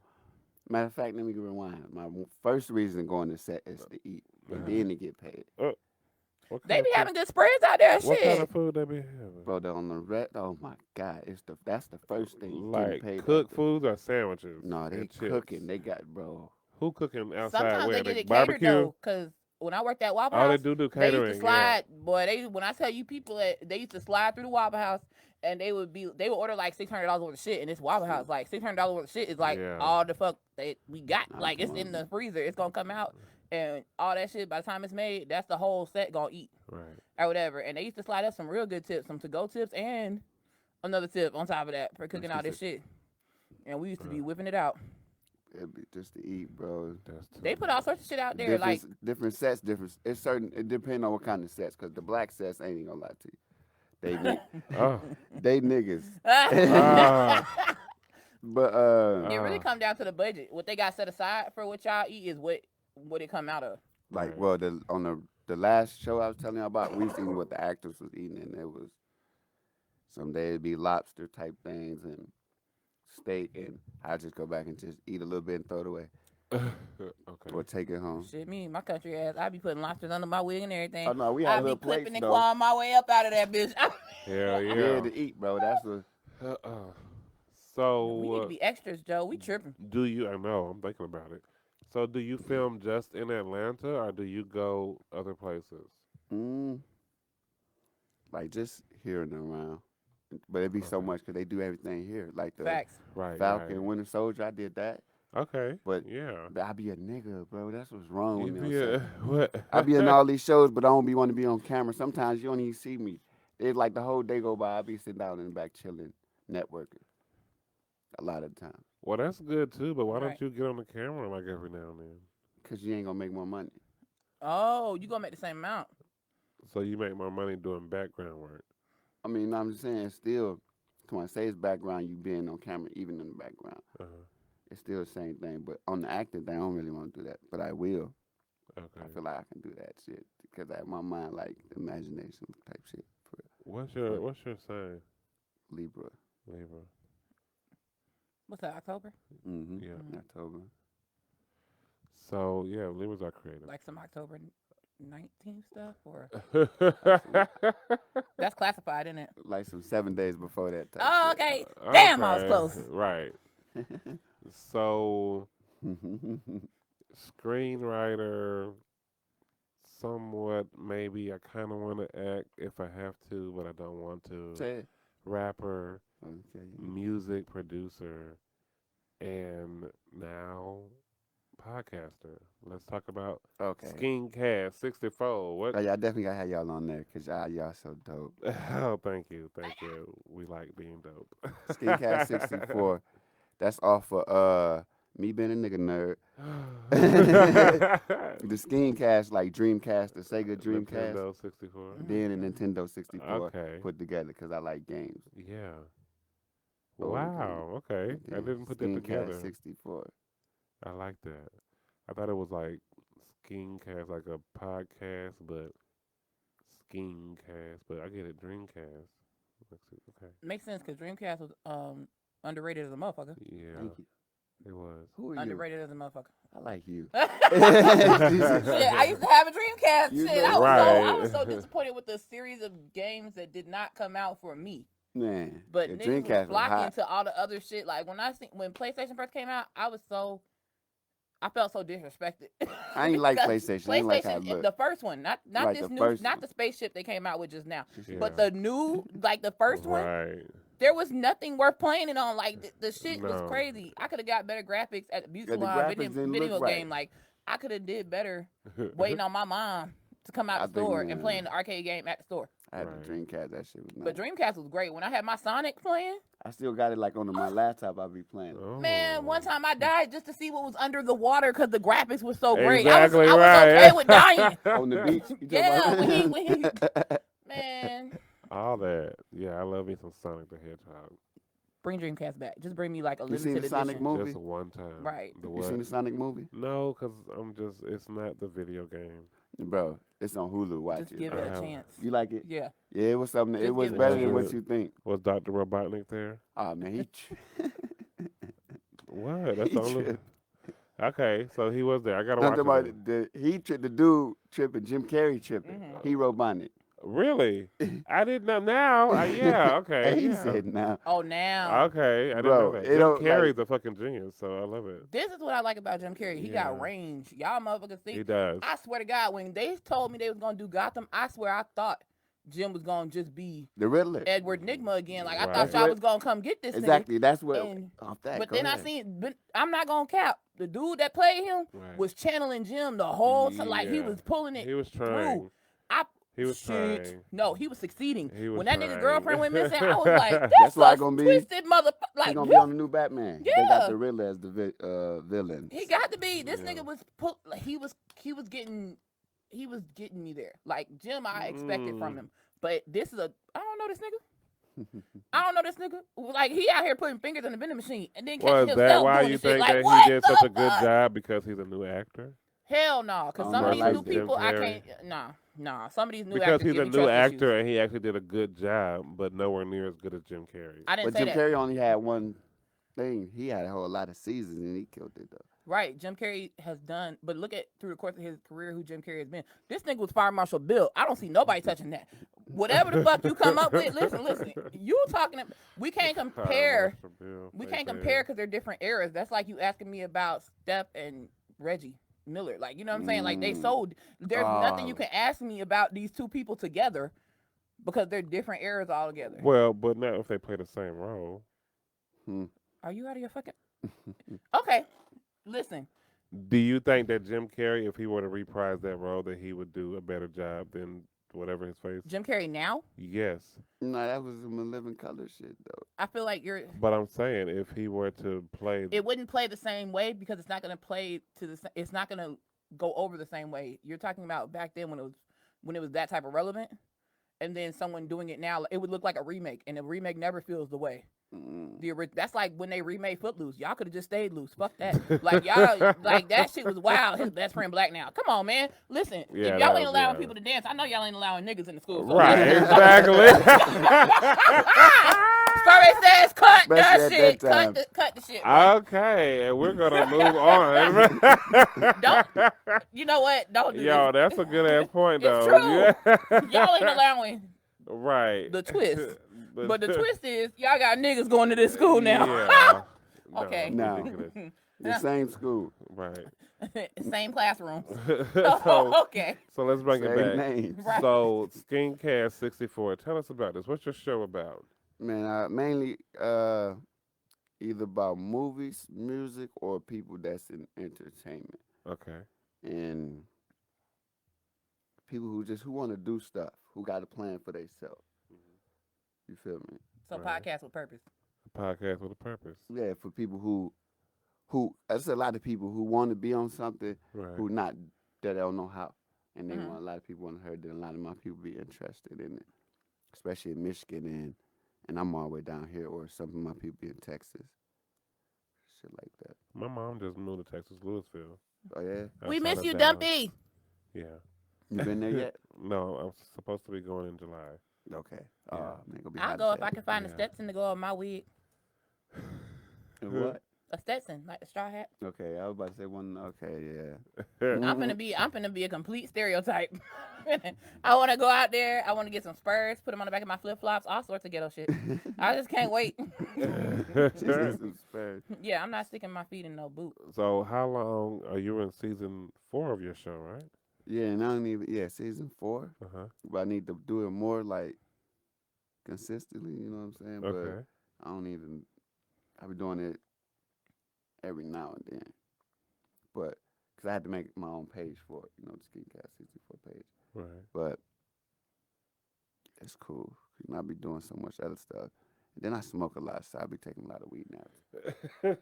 Matter of fact, let me rewind. My first reason going to set is to eat, and then to get paid. what They kind be of having good spreads out there. food, what Shit. kind of food they be having? Bro, on the red. Oh my God, that's the first thing. You Like getting paid cooked after. foods or sandwiches? No, they and chips? cooking. They got bro. Who cooking outside? Sometimes Where? they get it catered barbecue? though, cause when I worked at Waffle Oh, House, they do they catering. used to slide. Boy, when I tell you people they used to slide through the Waffle House, and they would order like $600 worth of shit in this Waffle House. Like $600 worth of shit is like Yeah. all the fuck we got. Nah, Like it's come in on. the freezer. It's gonna come out, and all that shit by the time it's made, that's the whole set gonna eat Right. or whatever. And they used to slide us some real good tips, some to-go tips, and another tip on top of that for cooking all this shit. And we used to be whipping it out. It'd be just to eat, bro. That's They put all sorts of shit out there, like Different sets, different. It's certain. It depends on what kind of sets, cause the black sets ain't even gonna lie to you. Oh. They niggas. Ah. But it really come down to the budget. What they got set aside for what y'all eat is what it come out of. like, Right. well, on the last show I was telling you about, we seen what the actors was eating, and it was some days it'd be lobster type things and steak, and I just go back and just eat a little bit and throw it away Okay. or take it home. Shit, me, my country ass, I be putting lobsters under my wig and everything. Oh no, we I had be little clipping plates and though. clawing my way up out of that bitch. Hell Yeah, yeah. to eat, bro. That's what. we need So, to be extras, Joe. We tripping. do you? I know. I'm thinking about it. So, do you film just in Atlanta, or do you go other places? Like just here and around, but it'd be so Okay. much because they do everything here. Like the Facts. Right. Falcon, Right. Winter Soldier, I did that. Okay. But yeah. I be a nigga, bro. That's what's wrong You with me. be on a, set. what? I be in all these shows, but I don't be want to be on camera. Sometimes you don't even see me. It's like the whole day go by. I be sitting down in the back chilling, networking. A lot of the time, Well, that's good too. But why Right. don't you get on the camera like every now and then? cause you ain't gonna make more money. Oh, you gonna make the same amount. So you make more money doing background work. I mean, I'm just saying, still, when I say it's background, you being on camera, even in the background, Uh-huh. it's still the same thing. But on the acting thing, I don't really want to do that, but I will. Okay. I feel like I can do that shit because I have my mind like imagination type shit for What's your sign, Libra. Libra? What's that, October? Mm-hmm. Yeah. October. So yeah, Libras are creative. Like some October 19th stuff? Or Okay. that's classified, isn't it? Like some 7 days before that type Oh, shit. okay. Damn, I was Okay. close. Right. So screenwriter, somewhat maybe. I kind of want to act if I have to, but I don't want to. Say it. Rapper, Okay. music producer, and now podcaster. Let's talk about Okay. SkeanCast 64. What? Oh, yeah, I definitely gotta have y'all on there because y'all so dope. Oh, thank you. We like being dope. SkeanCast 64. That's off of me being a nigga nerd. The SkeanCast, like Dreamcast, the Sega Dreamcast, Nintendo 64. then a Nintendo 64 Okay. put together because I like games. Yeah. Oh, Wow. Okay. I Yeah, didn't put that SkeanCast together. 64. I like that. I thought it was like SkeanCast, like a podcast, but SkeanCast. But I get it, Dreamcast. Okay. Makes sense because Dreamcast was underrated as a motherfucker. Yeah, Thank you. it was. Who are Underrated as a motherfucker. you? I like you. Shit, I used to have a Dreamcast. You Shit, know- I was so Right. disappointed with the series of games that did not come out for me. Man, But the niggas Dreamcast was was flocking hot. to all the other shit. Like when PlayStation first came out, I felt so disrespected. I ain't like Because PlayStation. I ain't like how it looked. the first one, not Right, this the new, first not one. the spaceship they came out with just now, Yeah. but the new, like the first one. Right. There was nothing worth playing it on. Like the shit was No. crazy. I could have got better graphics at the beauty Yeah, the salon graphics didn't video look right. game. Like I could have did better waiting on my mom to come out I the think, store and man, playing the arcade game at the store. I had Right. the Dreamcast. That shit was nice. But Dreamcast was great. When I had my Sonic playing, I still got it like on my laptop. I be playing. Oh. man, one time I died just to see what was under the water because the graphics was so great. I was Exactly okay right. with dying. On the beach. You talking Yeah, about- when he man, All that. Yeah, I love me some Sonic the Hedgehog. bring Dreamcast back. Just bring me like a You seen limited the Sonic edition. movie? Just one time. Right. The You what? seen the Sonic movie? No, because it's not the video game. Bro, it's on Hulu. Watch Just it. give bro. it a have- chance. You like it? Yeah. Yeah, it was something. It Just was give it a better than chance. what you think. Was Dr. Robotnik there? Oh man, he. What? That's He the only. tripped. Okay, so he was there. I gotta I'm watch talking it. about then. the dude tripping, Jim Carrey tripping. Mhm. He Robotnik. Really? I didn't know. Now, yeah, okay. And he yeah. said now. Oh, now. Okay, I didn't Bro, know that. it Jim don't, Carrey's like- a fucking genius, so I love it. This is what I like about Jim Carrey. He Yeah. got range. Y'all motherfuckers He think. does. I swear to God, when they told me they was gonna do Gotham, I swear I thought Jim was gonna just be The Riddler. Edward Nigma again. Like I Right. thought That's y'all what- was gonna come get this Exactly. That's what. And- Off that. nigga. But go then ahead. I seen. But I'm not gonna cap. The dude that played him Right. was channeling Jim the whole time. Like he Yeah. was pulling it He was trying. through. I He was shit. trying. No, he was succeeding. He was when that nigga trying. girlfriend went missing, I was like, That's "That's why a I gonna be- twisted motherfucker." He's Like, gonna you be on the new Batman. They Yeah. got the Riddler as the villain. He got to be. This Yeah. nigga was like, he was getting me there. Like Jim, I expected from him, but this is I don't know this nigga. I don't know this nigga. Like he out here putting fingers in the vending machine and then Well, catching is that himself why doing you the shit. think Like, that what he did the such a good fuck? job because he's a new actor? Hell no, because I some don't of these know, new like Jim people I Carrey. can't. Nah. Some of these new Because actors he's give a me new trust actor issues. and he actually did a good job, but nowhere near as good as Jim Carrey. I didn't But say Jim that. Carrey only had one thing. He had a whole lot of seasons and he killed it though. Right, Jim Carrey has done, but look at through the course of his career who Jim Carrey has been. This nigga was Fire Marshal Bill. I don't see nobody touching that. Whatever the fuck you come up with, listen. You talking? We can't compare. We can't compare because they're different eras. That's like you asking me about Steph and Reggie Miller. Like you know what I'm saying? Like they sold. There's nothing you can ask me about these two people together because they're different eras altogether. Well, but not if they play the same role. Are you out of your fucking? Okay, listen. Do you think that Jim Carrey, if he were to reprise that role, that he would do a better job than whatever his face? Jim Carrey now, Yes. No, that was some living color shit though. I feel like you're. But I'm saying if he were to play It wouldn't play the same way because it's not going to play to the. It's not going to go over the same way. You're talking about back then when it was that type of relevant, and then someone doing it now, it would look like a remake, and a remake never feels the way. That's like when they remade Footloose. Y'all could have just stayed loose. Fuck that. Like y'all, like that shit was wild. His best friend black now. Come on, man. Listen, Yeah, if that y'all ain't was- allowing yeah. people to dance, I know y'all ain't allowing niggas in the school. So right, listen. exactly. Scarface says, cut Especially that at shit. that time. Cut the shit. bro. Okay, and we're gonna move on. Don't. You know what? Don't do Yo, this. that's a good ass point, It's though. true. Yeah. Y'all ain't allowing right. the twist. But the twist is y'all got niggas going to this school now. Yeah. No, Okay. No. ridiculous. The same school. Right. Same classroom. so, Okay. so let's bring Same it back. names. Right. So, SkeanCast 64. Tell us about this. What's your show about? Man, mainly either about movies, music, or people that's in entertainment. Okay. And people who want to do stuff, who got a plan for themselves. You feel me? So Right. podcast with purpose. A podcast with a purpose. Yeah, for people who there's a lot of people who want to be on something Right. who not that don't know how, and they Mhm. want a lot of people want to hear that a lot of my people be interested in it, especially in Michigan and I'm all the way down here, or some of my people be in Texas, shit like that. My mom just moved to Texas, Louisville. Oh yeah, We outside miss of you, Dallas. Dumpy. Yeah. you been there yet? No, I'm supposed to be going in July. Okay. Yeah. Man, gonna be I'll hot go as if I hell. can find a Yeah. Stetson to go on my wig. And what? A Stetson, like the straw hat. Okay, I was about to say one. Okay, yeah. I'm finna be a complete stereotype. I want to go out there. I want to get some Spurs, put them on the back of my flip flops, all sorts of ghetto shit. I just can't wait. She said some Spurs. Yeah, I'm not sticking my feet in no boot. So how long are you in season 4 of your show, right? Yeah, and I don't even. Yeah, season 4. Uh-huh. But I need to do it more like consistently. You know what I'm saying? Okay. But I don't even. I be doing it every now and then. But because I had to make my own page for it, you know, the SkeanCast 64 page. Right. But it's cool. You know, I be doing so much other stuff. And then I smoke a lot, so I be taking a lot of weed naps.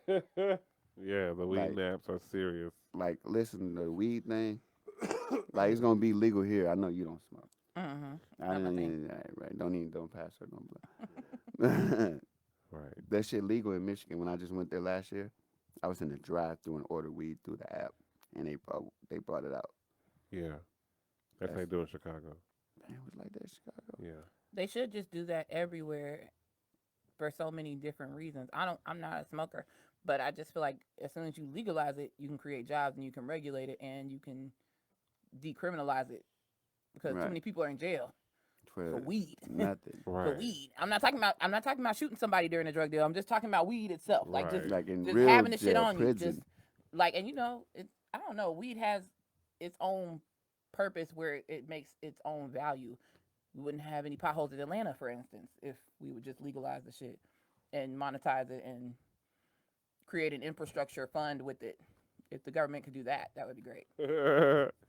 Yeah, the weed Like- naps are serious. Like, listen to the weed thing. Like, it's gonna be legal here. I know you don't smoke. Mm-hmm. I Not my didn't, right. Don't pass her no blunt. Right. That shit legal in Michigan. When I just went there last year, I was in the drive-through and ordered weed through the app, and they brought it out. Yeah. That's how they do in Chicago. Man, it was like that in Chicago. Yeah. They should just do that everywhere for so many different reasons. I'm not a smoker, but I just feel like as soon as you legalize it, you can create jobs and you can regulate it and you can decriminalize it because Right. too many people are in jail for weed. Nothing. Right. For weed. I'm not talking about shooting somebody during a drug deal. I'm just talking about weed itself. Like Right. just Like in just real having the shit jail, on prison. you. Just like, and you know, I don't know, weed has its own purpose where it makes its own value. We wouldn't have any potholes in Atlanta, for instance, if we would just legalize the shit and monetize it and create an infrastructure fund with it. If the government could do that, that would be great.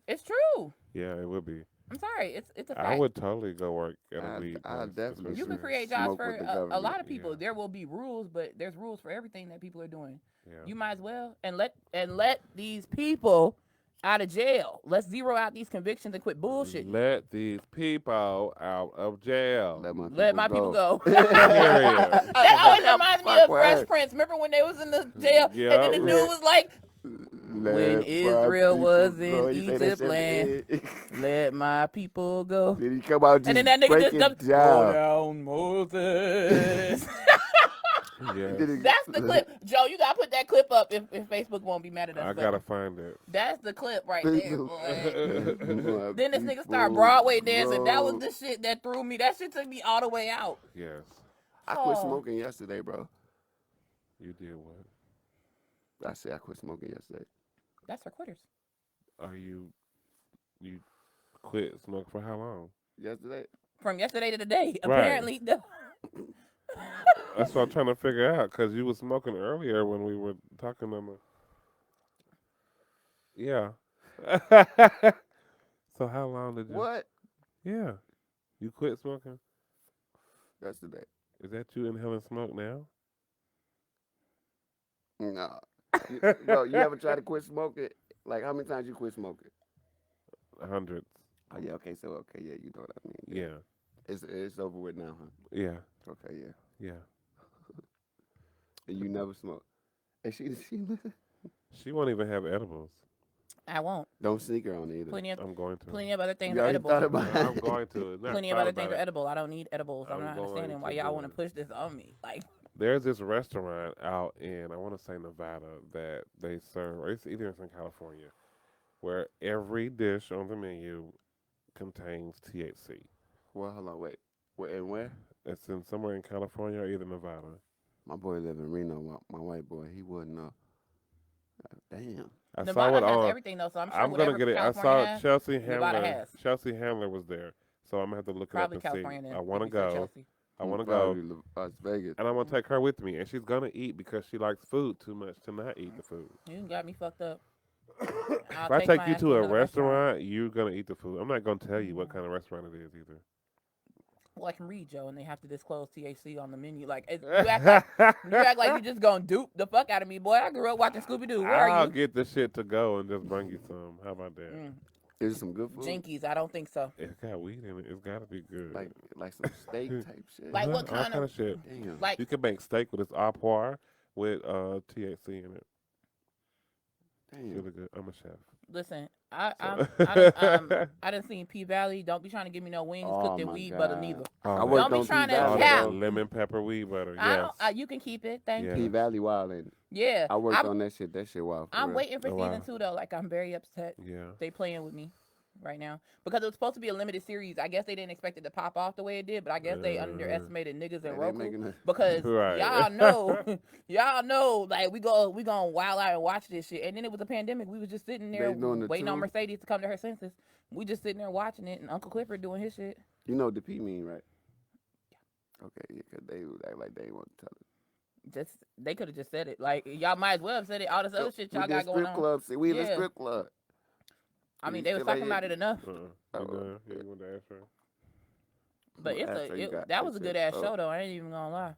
It's true. Yeah, it would be. I'm sorry. It's a fact. I would totally go work at a weed I place, definitely You can especially- create jobs smoke for with the a government. lot of people. Yeah. There will be rules, but there's rules for everything that people are doing. Yeah. You might as well and let these people out of jail. Let's zero out these convictions and quit bullshit. Let these people out of jail. Let my people go. Period. That always reminds me Fuck of Fresh word. Prince. Remember when they was in the jail Yeah. and then the dude was like, When Israel was in Egypt land. "Let my people go." Then he come out just And then that nigga just breaking comes, down. "Go down, Moses." Yeah. That's the clip. Joe, you gotta put that clip up if Facebook won't be mad at us. I but gotta find it. That's the clip right there, boy. Then Then this nigga started Broadway dancing. That was the shit that threw me. That shit took me all the way out. Yes. I quit Oh. smoking yesterday, bro. You did what? I said I quit smoking yesterday. That's for quitters. Are you quit smoking for how long? Yesterday? From yesterday to today. Right. Apparently, That's what I'm trying to figure out, because you were smoking earlier when we were talking on the... Yeah. So how long did you... What? Yeah. You quit smoking? Yesterday. Is that you inhaling smoke now? Nah. Bro, you ever try to quit smoking? Like, how many times you quit smoking? Hundreds. Oh, yeah, okay, yeah, you know what I mean. Yeah. It's over with now, huh? Yeah. Okay, yeah. Yeah. And you never smoke. And she She won't even have edibles. I won't. don't sneak her on either. Plenty of I'm going to. other things You are already edible. thought about I'm going to. Not Plenty of thought other about things are it. edible. I don't need edibles. I'm I'm not going understanding why to y'all do want to it. push this on me. Like, There's this restaurant out in, I want to say Nevada, that they serve, or it's either in California, where every dish on the menu contains THC. Well, hold on, wait. Where and where? It's in somewhere in California or either Nevada. My boy live in Reno. My white boy, he wouldn't know. Damn. I saw Nevada it has on. everything though, so I'm sure I'm whatever gonna get it. I California saw has, Chelsea Nevada Handler. has. Chelsea Handler was there, so I'm gonna have to look Probably it up and California. see. Then, I want to if you said go. Chelsea. I want to go, Probably Las Vegas. and I'm gonna take her with me, and she's gonna eat because she likes food too much to not eat the food. You got me fucked up. If I take you to a restaurant, you're gonna eat the food. I'm not gonna tell you what kind of restaurant it is either. Well, I can read, Joe, and they have to disclose THC on the menu. Like, you act like you just gonna dupe the fuck out of me, boy. I grew up watching Scooby Doo. Where I'll are you? get the shit to go and just bring you some. How about that? Is it some good food? Jinkies, I don't think so. It's got weed in it. It's gotta be good. Like some steak type shit. Like Uh-huh, what kind all of shit? Damn. like? You can make steak with its au poir with THC in it. Damn. really good. I'm a chef. Listen, So- I done seen P Valley. Don't be trying to give me no wings Oh, cooked in my weed butter God. neither. All I that- worked Don't be on trying to all P-Valley, cap. that though. lemon pepper weed butter. I Yes. don't. You can keep it. Thank Yeah. you. P-Valley wild, and Yeah. I worked on that shit. That shit wild for I'm real. waiting for Oh, season wow. 2 though. Like I'm very upset. Yeah. They playing with me right now because it was supposed to be a limited series. I guess they didn't expect it to pop off the way it did, but I guess they underestimated niggas Yeah, and they Roku making a- because Right. y'all know, like we gonna wild out and watch this shit. And then it was a pandemic. We was just sitting there They doing the waiting on two? Mercedes to come to her senses. We just sitting there watching it, and Uncle Clifford doing his shit. You know what the P mean, right? Okay, yeah, because they would act like they ain't want to tell it. Just they could have just said it. Like y'all might as well have said it. All this other shit y'all We got did going strip on. club. See, we in a Yeah. strip club. I mean, You they was still talking ain't about hit it enough. You Oh, done? Yeah, you want to ask her? But Well, after you got that was a fixed good it ass up. show though. I ain't even gonna lie.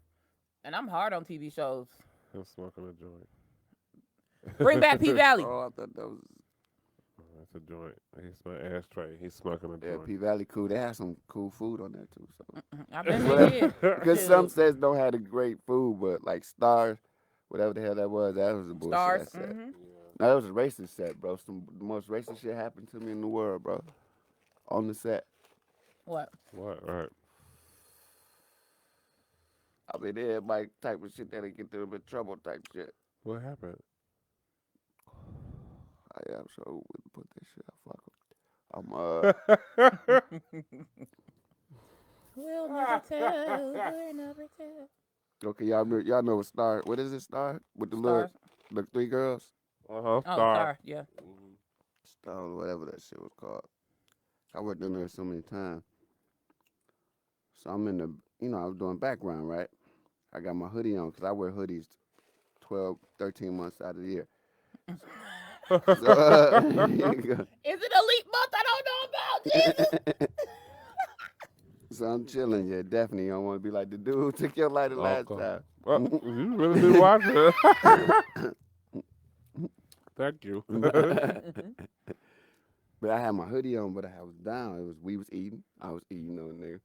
And I'm hard on TV shows. I'm smoking a joint. Bring back P Valley. Oh, I thought that was That's a joint. He's my ashtray. He's smoking a yeah. joint. P Valley cool. They have some cool food on there too. So I bet they did. because Shoot. some sets don't have the great food, but like Stars, whatever the hell that was a bullshit Stars. set. Mm-hmm. No, that was a racist set, bro. The most racist shit happened to me in the world, bro. On the set. What? What? All right. I mean, everybody type of shit that'll get them in trouble type shit. What happened? I'm sure we wouldn't put that shit out. Fuck 'em. We'll never tell. We'll never tell. Okay, y'all know what Star? What is it, Star? With the Stars. the 3 girls? Uh-huh. Oh, Star. Star. Yeah. Mhm. Star, whatever that shit was called. I worked in there so many times. So I'm in the, I was doing background, right? I got my hoodie on because I wear hoodies 12, 13 months out of the year. So, Is it elite month? I don't know about. Jesus. so I'm chilling. Yeah, definitely. You don't want to be like the dude who took your lighter last Okay. time. Well, you really did watch it. Thank you. But I had my hoodie on, but I was down. We was eating. I was eating on there.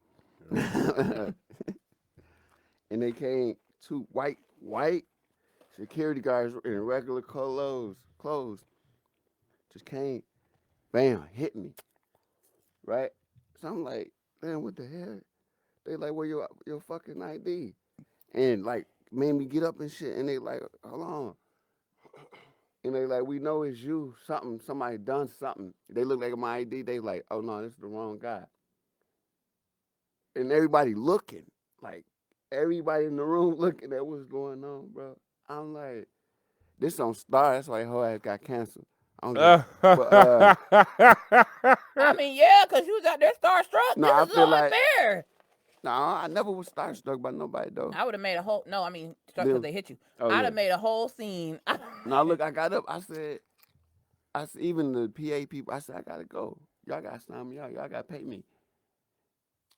And they came 2 white security guards in regular clothes. Just came, bam, hit me. Right? So I'm like, man, what the hell? They like, where your fucking ID? And like made me get up and shit. And they like, hold on. And they like, we know it's you. Somebody done something. They look like my ID. They like, oh no, this is the wrong guy. And everybody looking, like everybody in the room looking at what's going on, bro. I'm like, this on Star. That's why her ass got canceled. I don't give I mean, yeah, because you was out there starstruck. No, This I is feel so like- unfair. No, I never was starstruck by nobody though. I would have made a whole. No, I mean, struck Them. because they hit you. Oh, I'd yeah. have made a whole scene. No, look, I got up. I said, even the PA people, I said, I gotta go. Y'all gotta sign me out. Y'all gotta pay me.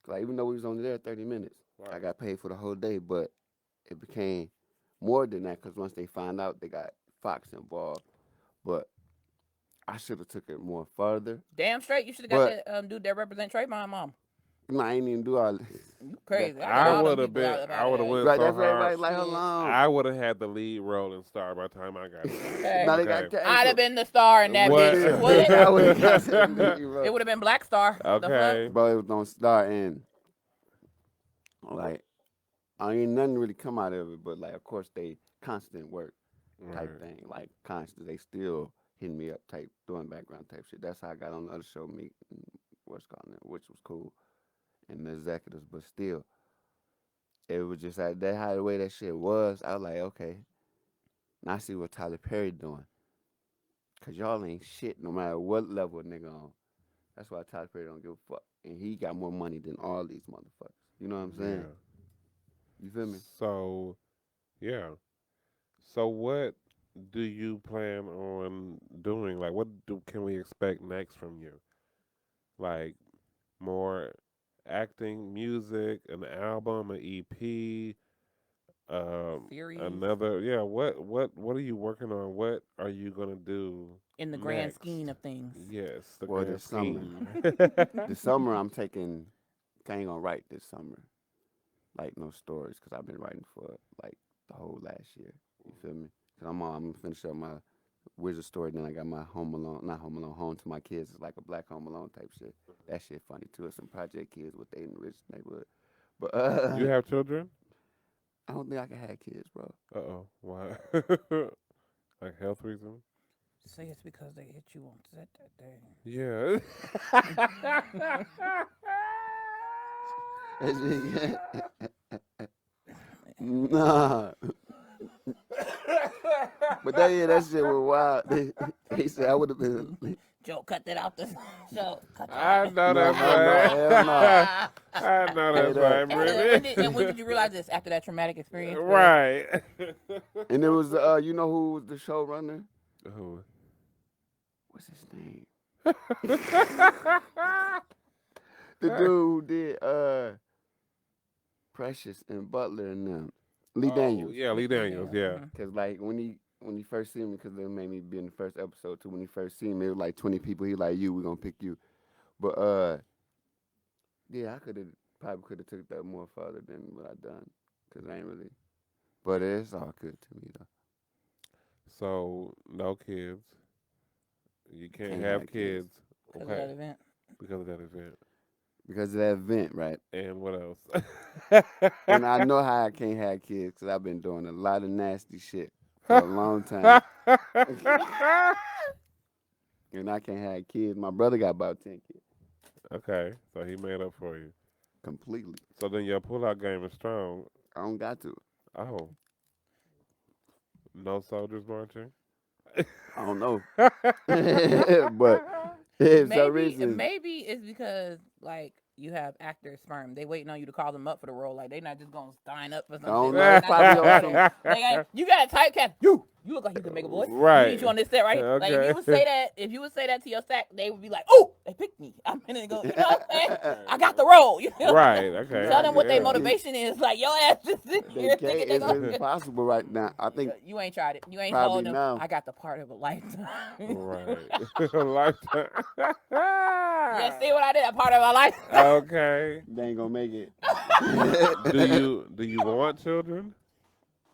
Like, even though we was only there 30 minutes, I got paid for the whole day, but it became more than that because once they found out, they got Fox involved. But I should have took it more further. Damn straight, you should have got that dude that represent Trayvon mom. No, I ain't even do all this. You crazy. I would have been. I would have went Right, so that's hard. everybody like, hold on. I would have had the lead role in Star by the time I got it. Okay. Now they Okay. got I'd have been the star in that What? bitch. I What? would've got that lead, It would have been Black Star. The fuck? Okay. Bro, it was on Star and like I ain't nothing really come out of it, but like of course they constant work type Right. thing. Like constant they still hitting me up type doing background type shit. That's how I got on the other show, me what's called it, which was cool. And the executives, but still it was just like that how the way that shit was, I was like, okay. Now I see what Tyler Perry doing. Cause y'all ain't shit no matter what level a nigga on. That's why Tyler Perry don't give a fuck. And he got more money than all these motherfuckers. You know what I'm saying? Yeah. You feel me? So, yeah. So, what do you plan on doing? Like, what can we expect next from you? Like, more acting, music, an album, an EP, Series. another. Yeah. What are you working on? What are you gonna do In the grand next? scheme of things. Yes, the Well, grand this summer. scheme. This summer I'm taking. I ain't gonna write this summer, like no stories, cause I've been writing for like the whole last year. You feel me? Cause I'm gonna finish up my Wizard Story. Then I got my Home Alone, not Home Alone, Home to My Kids. It's like a Black Home Alone type shit. That shit funny too. It's some Project Kids with they in the rich neighborhood. But You have children? I don't think I can have kids, bro. Why? Like health reasons? Say it's because they hit you on set that day. Yeah. Nah. But that shit was wild. They said I would have been. Joe, cut that out the show. I know No, that's hell no. right. I know that's right, Brittany. And when did you realize this? After that traumatic experience? Right. And it was, you know who was the showrunner? Who? What's his name? The dude who did Precious and Butler and them. Lee Daniels. Yeah, Lee Daniels, yeah. Because, like, when he first seen me, because they made me be in the first episode, too, when he first seen me, it was like 20 people. He like, we're going to pick you. But, yeah, I probably could have took that more further than what I done. Because I ain't really. But it's all good to me, though. So, no kids. You can't have kids. Because of that event. Because of that event. Because of that event, right? And what else? And I know how I can't have kids because I've been doing a lot of nasty shit for a long time. And I can't have kids. My brother got about 10 kids. Okay, so he made up for you. Completely. So then your pull-out game is strong. I don't got to. Oh. No soldiers marching? I don't know. But for some reason. Maybe it's because, like, you have actor sperm. They waiting on you to call them up for the role. Like, they not just going to sign up for something. I don't know. Like, you got a typecast. You look like you can make a voice. Right. We need you on this set, right? Okay. Like, if you would say that to your staff, they would be like, oh, they picked me. I'm going to go, you know what I'm saying? I got the role. You know? Right, okay. Tell them what their motivation is. Like, your ass just sitting here thinking they're going It's impossible right now. I think you ain't tried it. You ain't probably told them, now. I got the part of a lifetime. Right. A lifetime. Yeah, see what I did? A part of my life. Okay. they ain't gonna make it. Do you want children?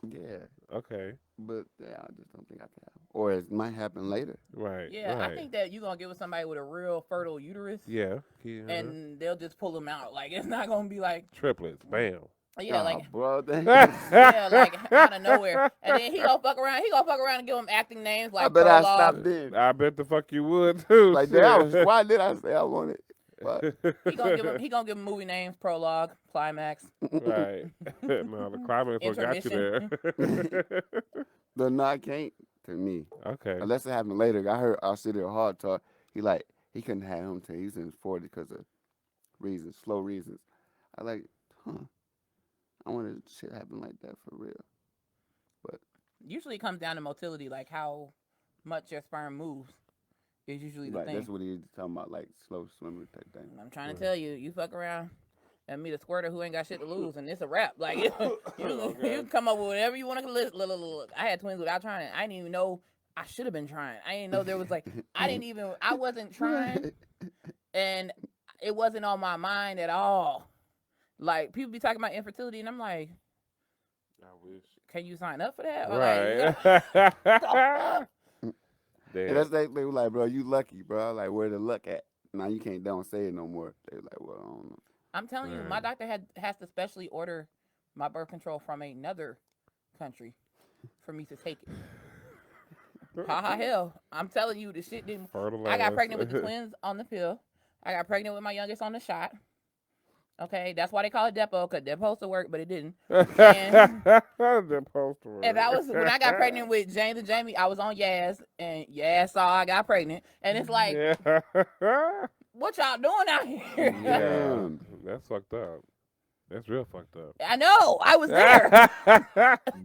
Yeah, Okay. but yeah, I just don't think I can have. Or it might happen later. Right. Yeah, right. I think that you're going to get with somebody with a real fertile uterus. Yeah. And they'll just pull them out. Like, it's not going to be like, triplets. Bam. yeah, like, bro, yeah, like out of nowhere. And then he gonna fuck around. He gonna fuck around and give them acting names like I bet I Prologue. stopped then. I bet the fuck you would too. Like that. Why did I say I wanted? He gonna give them movie names: Prologue, Climax. Right. No, the climax will got you there. No, I can't. To me, Okay. unless it happened later. I heard our city hard talk. He couldn't have him till he's in his 40s because of slow reasons. I I wanted shit happen like that for real. But Usually it comes down to motility, like how much your sperm moves is usually the right, thing. that's what he's talking about, like slow swimming type thing. I'm trying to tell you, you fuck around and meet a squirter who ain't got shit to lose, and it's a wrap. Like you can come up with whatever you want to list. Look, I had twins without trying. I didn't even know I should have been trying. I didn't know there was I wasn't trying, and it wasn't on my mind at all. Like, people be talking about infertility, and I'm like, I wish. can you sign up for that? Or Right. And that's they were like, bro, you lucky, bro. Like, where the luck at? Now you don't say it no more. They were like, well, I don't know. I'm telling you, my doctor has to specially order my birth control from another country for me to take it. Hell. I'm telling you, the shit didn't. Fertilize. I got pregnant with the twins on the pill. I got pregnant with my youngest on the shot. Okay, that's why they call it Depo, because Depo's supposed to work, but it didn't. And Depo's to work. when I got pregnant with James and Jamie, I was on Yaz, and Yaz saw I got pregnant, and it's like, what y'all doing out here? Yeah, that's fucked up. That's real fucked up. I know, I was there.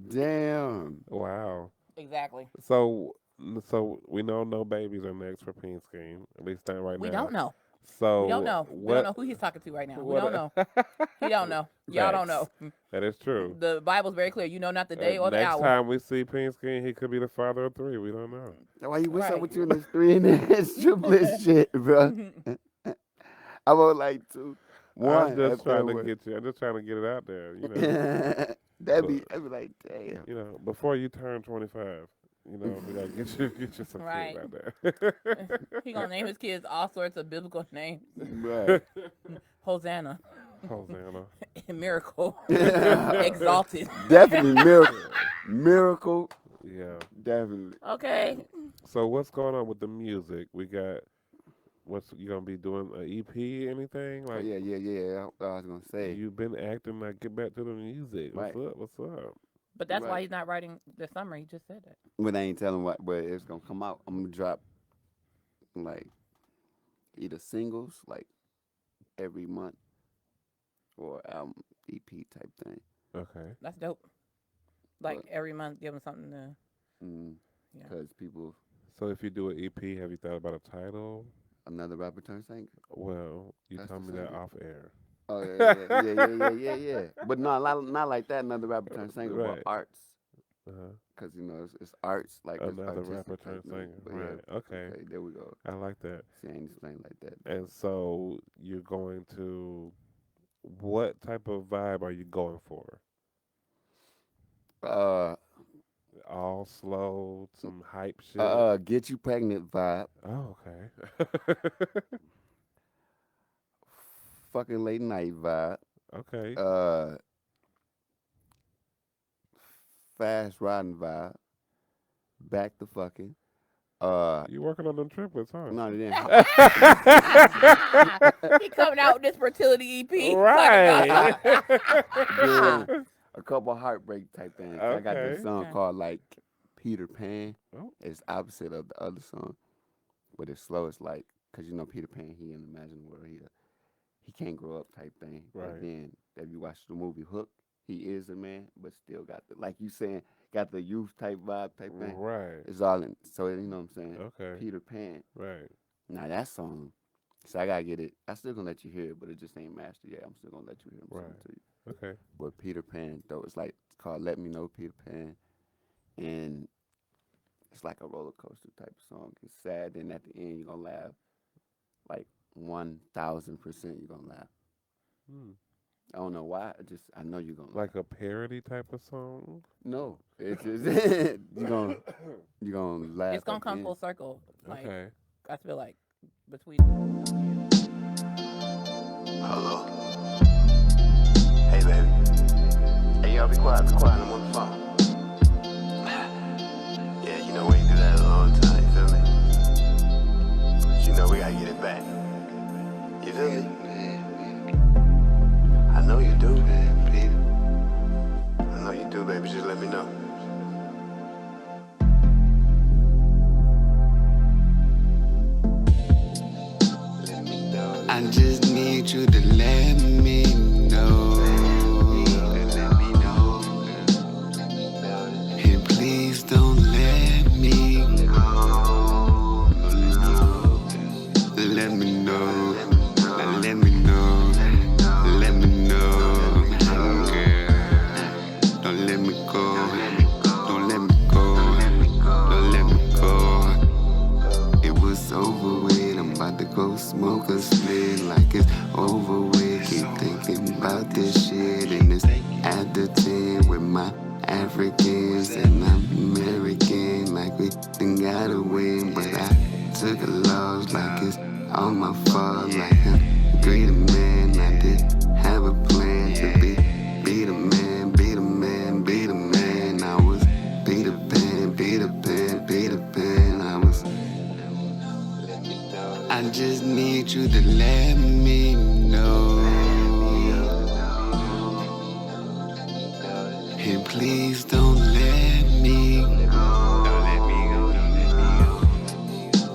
Damn. Wow. Exactly. So we know no babies are next for Peanskean, at least not right now. We don't know. So we don't know. We don't know who he's talking to right now. We don't know. He don't know. Y'all don't know. That is true. The Bible's very clear. You know not the day or the hour. Next time we see Peanskean, he could be the father of 3. We don't know. Why what's up with you in this 3 and this triplet shit, bro? I want like 2. 1. I'm just trying to get it out there. You know. I'd be like, damn. You know, before you turn 25. You know, we gotta get you some Right. food out there. He gonna name his kids all sorts of biblical names. Right. Hosanna, Hosanna. miracle, exalted. Definitely miracle. Yeah. Definitely. Okay. So what's going on with the music? We got you gonna be doing an EP? Anything Oh, like? yeah. I was gonna say. You've been acting like get back to the music. Right. What's up? But that's why Right. he's not writing this summer. He just said that. But I ain't telling what, but it's gonna come out. I'm gonna drop like either singles like every month or album EP type thing. Okay. That's dope. Like What? every month, give him something to. Yeah. Because people, So if you do an EP, have you thought about a title? another rapper turned singer. Well, you That's told the me that same. off air. Oh yeah. But no, not like that. Another rapper turned singer, Right. but arts. Uh-huh. Because you know it's arts like it's Another artistic rapper type turned thing. singer. But Right. yeah, Okay. there we go. I like that. See, I ain't explained like that. And so you're going to, what type of vibe are you going for? All slow, some hype shit. Get You Pregnant vibe. Oh, okay. Fucking late night vibe. Okay. Fast riding vibe. Back to fucking. You working on them triplets, huh? No, they didn't. He coming out with this fertility EP. Right. Doing a couple heartbreak type things. I got this Okay. song Okay. called like Peter Pan. Oh. It's opposite of the other song, but it's slow. It's like, cause you know Peter Pan, he in the imaginary world. He can't grow up type thing. Right. But then if you watch the movie Hook, he is a man, but still got the, like you saying, got the youth type vibe type thing. Right. It's all in. So you know what I'm saying. Okay. Peter Pan. Right. Now that song, so I gotta get it. I still gonna let you hear it, but it just ain't mastered yet. I'm still gonna let you hear it. Right. To you. Okay. But Peter Pan, though, it's called "Let Me Know Peter Pan," and it's like a roller coaster type of song. It's sad, and at the end you're gonna laugh, like 1,000% you're gonna laugh. I don't know why. I know you're gonna Like a parody type of song? No, it's just you're gonna laugh. It's gonna at the come end. full circle. Like Okay. I feel like between. Hello. Hey, baby. Hey, y'all be quiet, I'm on the phone. Yeah, you know we ain't do that in a long time, you feel me? But you know we gotta get it back. You feel me? I know you do, baby. I know you do, baby, just let me know. I just need you to let me know. And please don't let me go. Let me know. Let me know. Let me know. Girl, don't let me go. Don't let me go. Don't let me go. It was over with. I'm about to go smoke a split like it's over with. Keep thinking about this shit and it's at the 10 with my Africans and I'm American. Like we done gotta win, but I took a loss like it's all my fault. Like I'm greedy man, I did have a plan to be the man, be the man, be the man. I was Peter Pan, Peter Pan, Peter Pan. I just need you to let me know. And please don't let me go.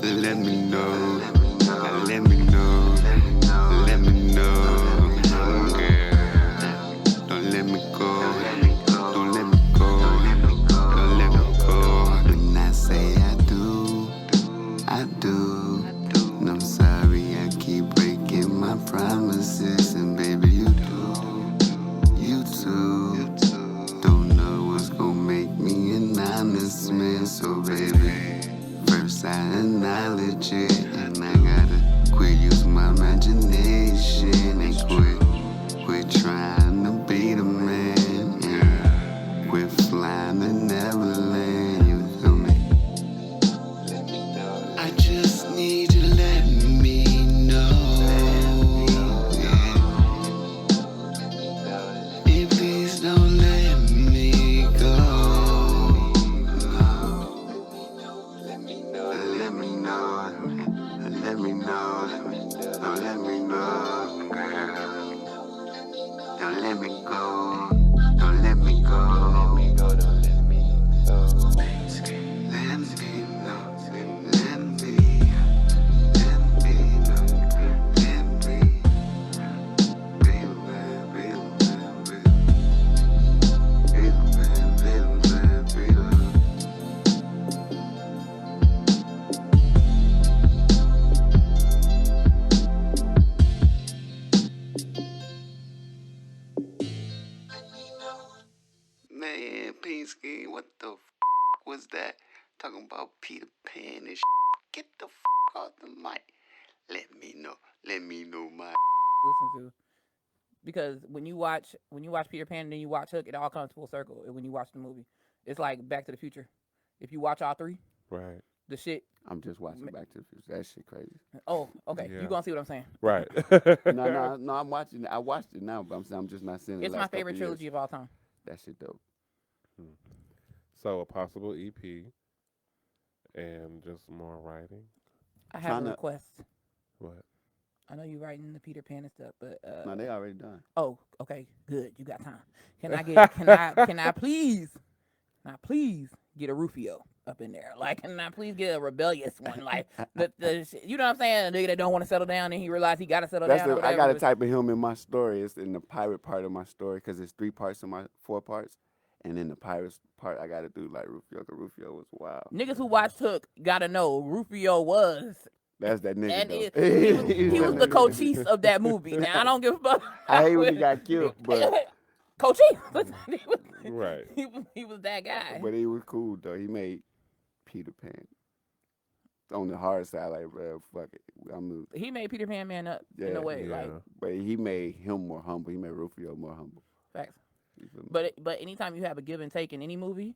Let me know. Let me know. Let me know. Girl, don't let me go. Don't let me go. Don't let me go. When I say I do, I do. And I'm sorry I keep breaking my promises. And baby, you too. Don't know what's gonna make me an honest man. So baby, first I acknowledge it. And I gotta quit using my imagination. And quit trying to be the man. And quit flying to Neverland. You feel me? was that? Talking about Peter Pan and Get the off the mic. Let me know my listen to. Because when you watch Peter Pan and then you watch Hook, it all comes full circle. When you watch the movie, it's like Back to the Future. If you watch all three, Right. the shit. I'm just watching Back to the Future. That shit crazy. Oh, okay. Yeah. You gonna see what I'm saying? Right. No, I'm watching it. I watched it now, but I'm just not seeing it. It's my favorite trilogy of all time. That shit dope. So a possible EP and just more writing. I have a request. What? I know you're writing the Peter Pan and stuff, but No, they already done. oh, okay, good. You got time. Can I please get a Rufio up in there? Like, can I please get a rebellious one? Like the you know what I'm saying? A nigga that don't want to settle down and he realized he got to settle down. I got a type of him in my story. It's in the pirate part of my story because it's 3 parts in my 4 parts. And in the pirates part, I got to do like Rufio. Because Rufio was wild. Niggas who watched Hook gotta know Rufio was. That's that nigga. And though. he was the Cochise of that movie. Now I don't give a fuck. I hate when he got killed, but Cochise. Right. He was that guy. But he was cool though. He made Peter Pan. On the hard side, like, bro, fuck it. He made Peter Pan man up in Yeah, a way, yeah. like But he made him more humble. He made Rufio more humble. facts. You feel me? But anytime you have a give and take in any movie,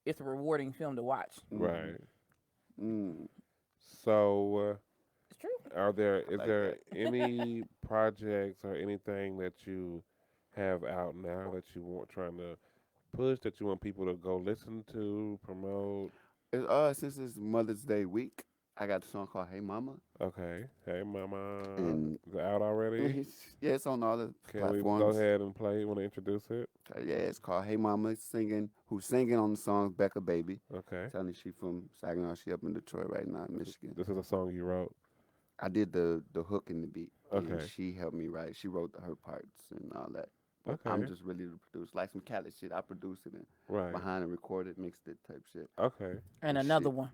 it's a rewarding film to watch. Right. Mm. So, It's true. is there any projects or anything that you have out now that you want trying to push that you want people to go listen to, promote? Since it's Mother's Day week, I got a song called Hey Mama. Okay. Hey, Mama. And- Is it out already? Yeah, it's on all the Can platforms. we go ahead and play? You want to introduce it? Yeah, it's called Hey Mama. Who's singing on the song Becca Baby. Okay. Telling she from Saginaw. She up in Detroit right now in Michigan. This is a song you wrote. I did the hook and the beat. And Okay. she helped me write. She wrote her parts and all that. But Okay. I'm just really the producer. Like some Khaled shit. I produced it and Right. behind and recorded, mixed it type shit. Okay. And Shit. another one.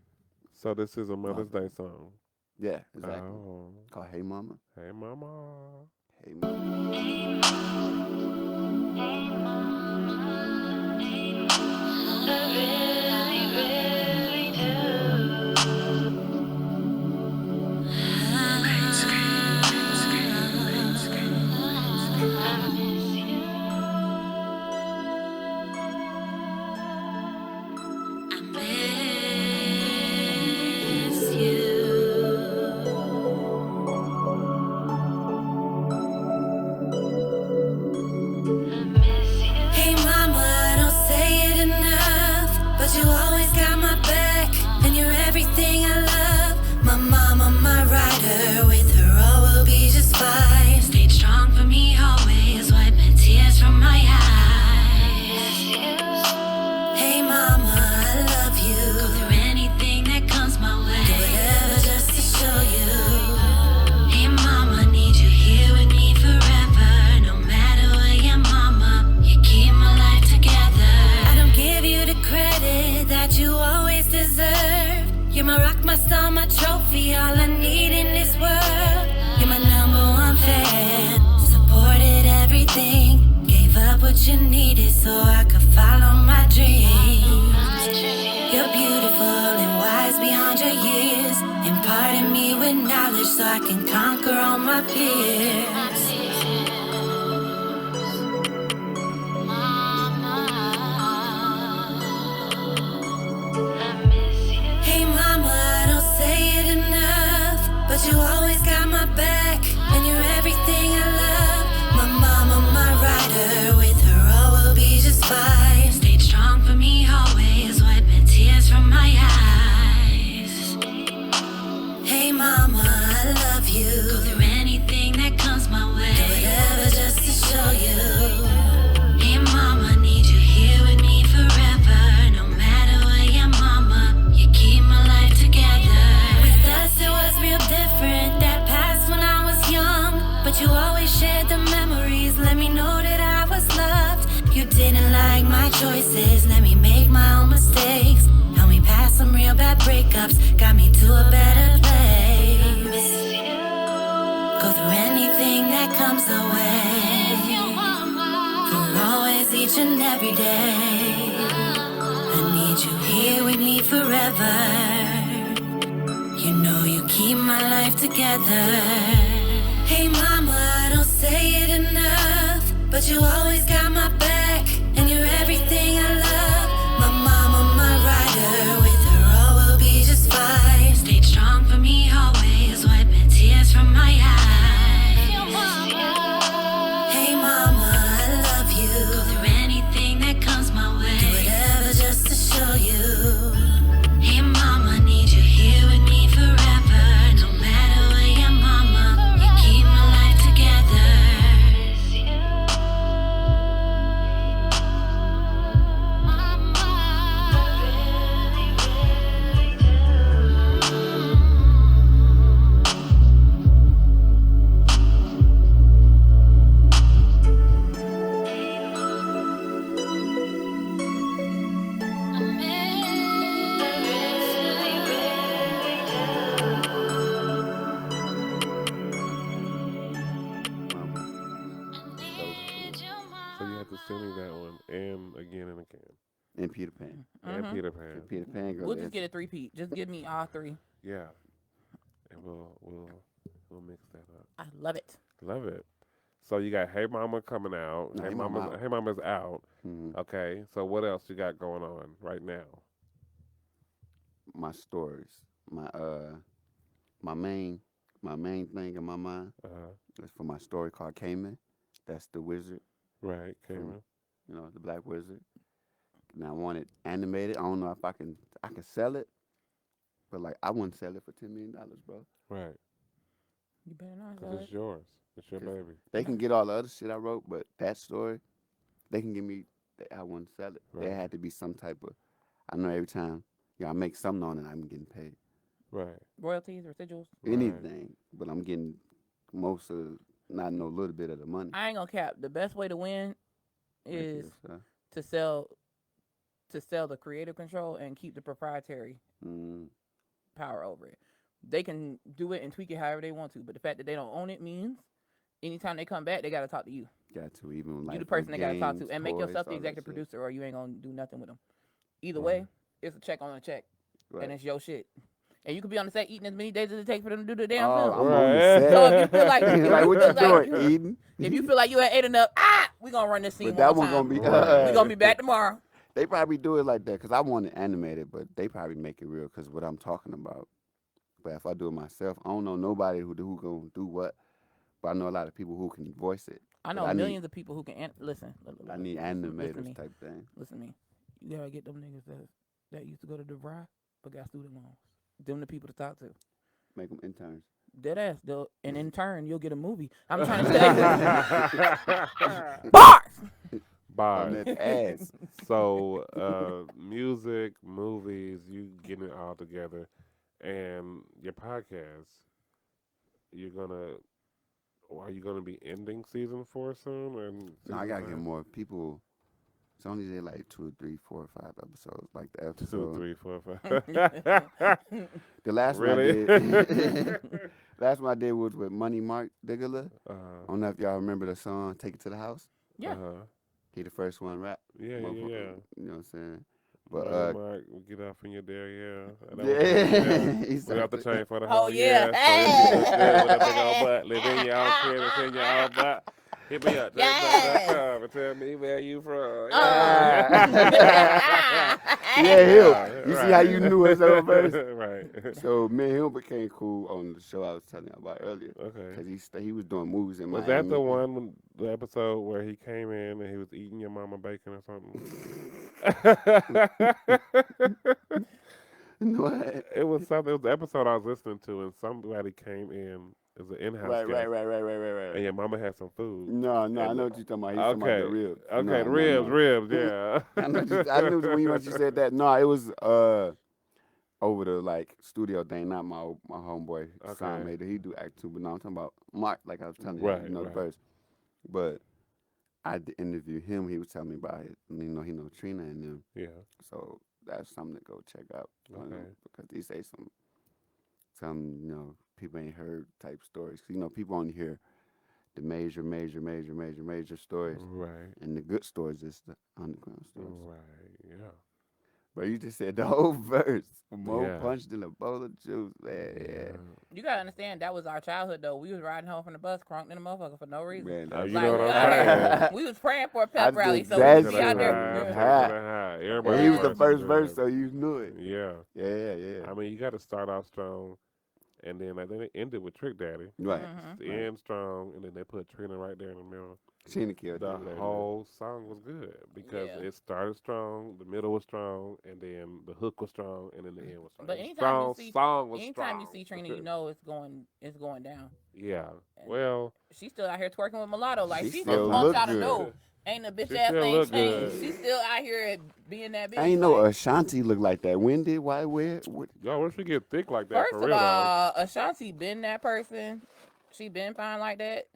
So this is a Mother's Day song. Yeah, exactly. Oh. Called Hey Mama. Hey, Mama. Hey Mama. Hey mama, I don't say it enough, but you always got my back, and you're everything I love. My mama, my rider, with her all will be just fine. Stayed strong for me always, wiping tears from my eyes. Hey mama, I love you. Go through anything that comes my way. Do whatever just to show you. Hey mama, need you here with me forever. No matter where your mama, you keep my life together. I don't give you the credit that you always deserve. You're my rock, my star, my trophy, all I need in this world. You're my #1 fan, supported everything. Gave up what you needed so I could follow my dreams. You're beautiful and wise beyond your years. Imparting me with knowledge so I can conquer all my fears. Hey mama, I don't say it enough, but you always got my back, and you're everything I love. My mama, my rider, with her all will be just fine. Stayed strong for me always, wiping tears from my eyes. Hey mama, I love you. Go through anything that comes my way. Do whatever just to show you. Hey mama, need you here with me forever. No matter where your mama, you keep my life together. With us it was real different. That past when I was young, but you always shared the memories. Let me know that I was loved. You didn't like my choices. Let me make my own mistakes. Help me pass some real bad breakups. Got me to a better place. Go through anything that comes our way. For always, each and every day. I need you with me forever. You know you keep my life together. Hey mama, I don't say it enough, but you always got my back, and you're everything I love. My mama, my rider, with her all will be just fine. Stayed strong for me always, wiping tears from my eyes. Hey mama, I love you. Go through anything that comes my way. Do whatever just to show you. Hey mama, need you here with me forever. No matter where you're, mama, you keep my life together. So you have to send me that one, and again and again. And Peter Pan. And Mhm. Peter Pan. The Peter Pan girl. We'll just get a 3-peat. Just give me all 3. Yeah. And we'll mix that up. I love it. Love it. So you got Hey Mama coming out. No, Hey Hey Mama Mama's out. Hey Mama's out. Mhm. Okay. So what else you got going on right now? My stories. My main thing in my mind is for my story called Cayman. That's the wizard, Right, Cayman. you know, the black wizard. Now I want it animated. I don't know if I can sell it, but like I wouldn't sell it for $10 million, bro. Right. You better not. Because it's yours. It's your 'Cause baby. They can get all the other shit I wrote, but that story, they can give me. I wouldn't sell it. Right. There had to be some type of. I know every time, I make something on it, I'm getting paid. Right. Royalties, residuals. Right. Anything, but I'm getting most of, not no little bit of the money. I ain't gonna cap. The best way to win is Yes, sir. to sell the creative control and keep the proprietary Mm, power over it. They can do it and tweak it however they want to, but the fact that they don't own it means anytime they come back, they gotta talk to you. got to even like You the person with they gotta talk to, games, and make toys, yourself the all that executive shit. producer, or you ain't gonna do nothing with them. Either Right. way, it's a check on a check, Right. and it's your shit. And you could be on the set eating as many days as it takes for them to do the damn Oh, film. I'm on Right. the set. So if you feel like, if like, you what feel you like doing, Eden? if you feel like you ain't ate enough, we gonna run this scene But that one one time. gonna be. Right. We gonna be back tomorrow. They probably do it like that because I want it animated, but they probably make it real because what I'm talking about. But if I do it myself, I don't know nobody who gonna do what. But I know a lot of people who can voice it. I But know I need- millions of people who can listen. I need Listen to animators me. type thing. Listen to me. You gotta get them niggas that used to go to DeVry but got student loans. Them the people to talk to. Make them interns. Dead ass. And in turn, you'll get a movie. I'm trying to say bars. On Bye. that ass. So, music, movies, you getting it all together, and your podcast. Are you gonna be ending season 4 soon? And No, I gotta get season more people. It's only did like 2, 3, 4, 5 episodes. Like the 2, episode. 3, 4, 5. The last Really? one I did. Last one I did was with Money Mark Diggler. I Uh-huh. don't know if y'all remember the song "Take It to the House." Yeah. Uh-huh. He the first one rap. Yeah. You know what I'm saying? But Mark, we get off in your there, yeah. yeah, he We said got the chain for the Oh, whole yeah. year. So with that big old butt, live in your own crib, it's in your own butt. Hit me up, Yeah. and tell me where you from. Yeah, him. Yeah, You see right. how you knew his own verse? Right. So me and him became cool on the show I was telling you about earlier. Okay. Because he was doing movies in Was Miami. that the episode where he came in and he was eating your mama bacon or something? What? It was something. It was the episode I was listening to, and somebody came in. It was an in-house Right. guest, and your mama had some food. No, I know what you're talking about. He's talking about the ribs. Okay, No, the no. ribs, yeah. I knew when you said that. No, it was over the like studio thing, not my homeboy Son Okay. made it. He do act too, but no, I'm talking about Mark, like I was telling you, Right, you know the right. verse. But I did interview him. He was telling me about it. He know Trina and them. Yeah. So that's something to go check out. Okay. Because they say some people ain't heard type stories. 'Cause, people only hear the major stories, Right. and the good stories is the underground stories. Right. Yeah. But you just said the whole verse. More Yeah. punch than a bowl of juice, man. Yeah. You gotta understand that was our childhood though. We was riding home from the bus, crunked in the motherfucker for no reason. Man, Oh, you Like, know what we I'm out here- saying? we was praying for a I pep rally, think so we that's would be out there. right. High. And Everybody he was the wants first to verse, do so you knew it. it. Yeah. Yeah. I mean, you got to start off strong, and then I think it ended with Trick Daddy. Right. Mhm. The end strong, and then they put Trina right there in the middle. Sheena killed The that. whole song was good because Yeah. it started strong, the middle was strong, and then the hook was strong, and then the end was strong. But It was anytime you strong, see- song was Anytime strong. you see Trina, you know it's going down. Yeah. And Well, She's still out here twerking with Mulatto. Like She she still just pumped look out of good. no. Ain't a bitch She ass still thing look changed. good. She's still out here being that bitch. I ain't know like, Ashanti looked like that. When did why where? What? y'all, once we get thick like that, First for of real, all, Ashanti been that person. She been fine like that.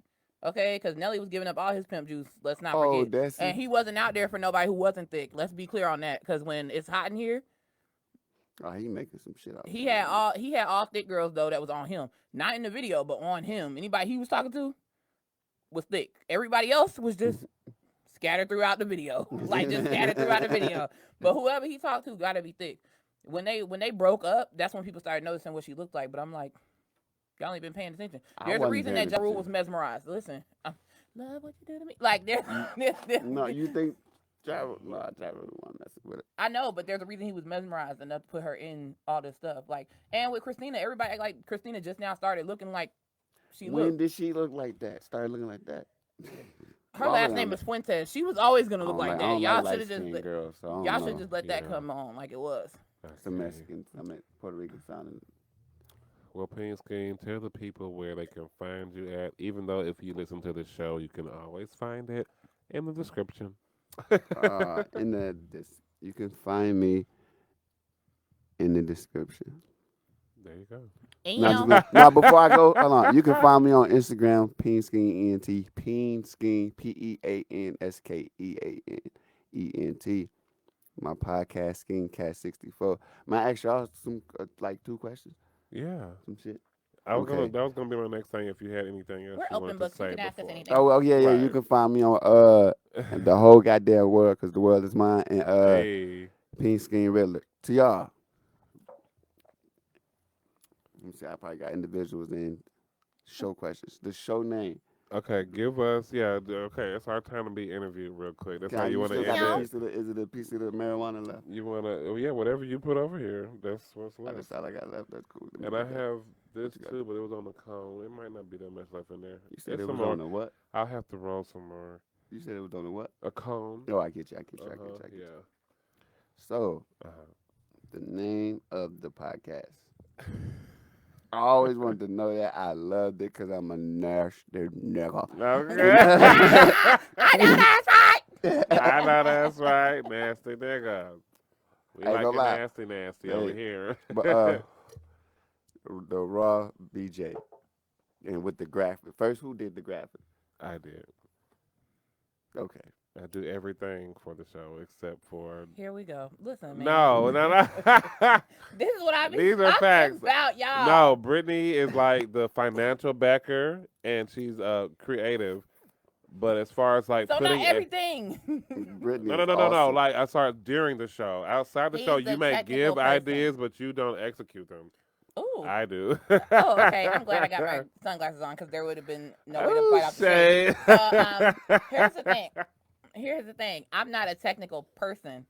Okay, because Nelly was giving up all his pimp juice. Let's not Oh, forget. that's And he wasn't out there for nobody who wasn't thick. Let's be clear on that. Because when it's hot in here, Oh, he making some shit out. he had all thick girls though that was on him. Not in the video, but on him. Anybody he was talking to was thick. Everybody else was just scattered throughout the video. Like just scattered throughout the video. But whoever he talked to gotta be thick. When they broke up, that's when people started noticing what she looked like. But I'm like, y'all ain't been paying attention. I There's a wasn't reason paying that Ja Rule was attention. mesmerized. Listen, love what you do to me. Like there's No, you think Travel? No, Travel the one messing with it. I know, but there's a reason he was mesmerized enough to put her in all this stuff. Like, and with Christina, everybody act like Christina just now started looking like she When looked. did she look like that? Started looking like that. Her last name is Fuentes. She was always gonna look like that. Y'all should have just light-skinned girls, so I don't y'all know. should just let that Yeah. come on like it was. It's a Mexican. I mean Puerto Rican sounding. Well, Peanskean, tell the people where they can find you at. Even though if you listen to the show, you can always find it in the description. In the you can find me in the description. There you go. Now, before I go, hold on. You can find me on Instagram, Peanskean Ent, Peanskean PeanskeanEnt. My podcast, SkeanCast 64. My ask y'all some like 2 questions, Yeah. some shit. That was Okay. gonna be my next thing if you had anything else We're you open wanted books. to say You can ask us before. anything. Oh yeah. You Right. can find me on the whole goddamn world, because the world is mine, and Hey. Peanskean Riddler. To y'all. Let me see. I probably got individuals in show questions. The show name. Okay, give us okay, it's our time to be interviewed real quick. That's how you wanna still end got a it. piece of the, is it a piece of the marijuana left? You wanna whatever you put over here, that's what's left. That's all I got left. That's cool. And I have this you got? too, but it was on the cone. It might not be that much left in there. You said There's it some was more. on the what? I'll have to roll some more. You said it was on the what? A cone. Oh, I get you. Yeah. So, Uh-huh. the name of the podcast. I always wanted to know that. I loved it because I'm a nasty nigga. Okay. I know that's right. I know that's right. Nasty nigga. We Ain't like gonna it lie. nasty Hey, over here. But the Raw BJ. And with the graphic. First, who did the graphic? I did. Okay. I do everything for the show except for Here we go. Listen, man. no. This is what I be These are talking facts. about, y'all. No, Brittany is like the financial backer, and she's creative. But as far as like So putting not everything. Brittany no. is awesome. Like I started during the show. Outside the He's show, the you may technical give person. ideas, but you don't execute them. Ooh. I do. Oh, okay. I'm glad I got my sunglasses on because there would have been no way to Ooh, fight off the shade. shade. Here's the thing. Here's the thing. I'm not a technical person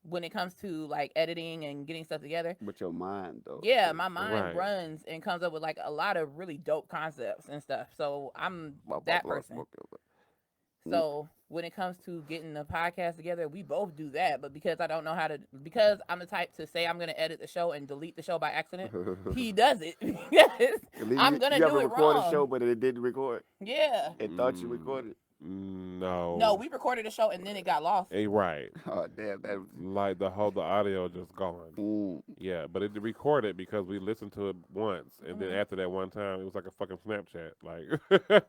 when it comes to like editing and getting stuff together. With your mind, though. Yeah, my mind Right. runs and comes up with like a lot of really dope concepts and stuff. So I'm that person. So when it comes to getting the podcast together, we both do that. But because I don't know how to, because I'm the type to say I'm going to edit the show and delete the show by accident, he does it. I'm going to You do ever it record wrong. a show, but it didn't record? Yeah. It thought you recorded? No. No, we recorded a show and then it got lost. Right. Oh, damn. That was... Like the audio just gone. Yeah, but it recorded because we listened to it once, and then after that one time, it was like a fucking Snapchat, like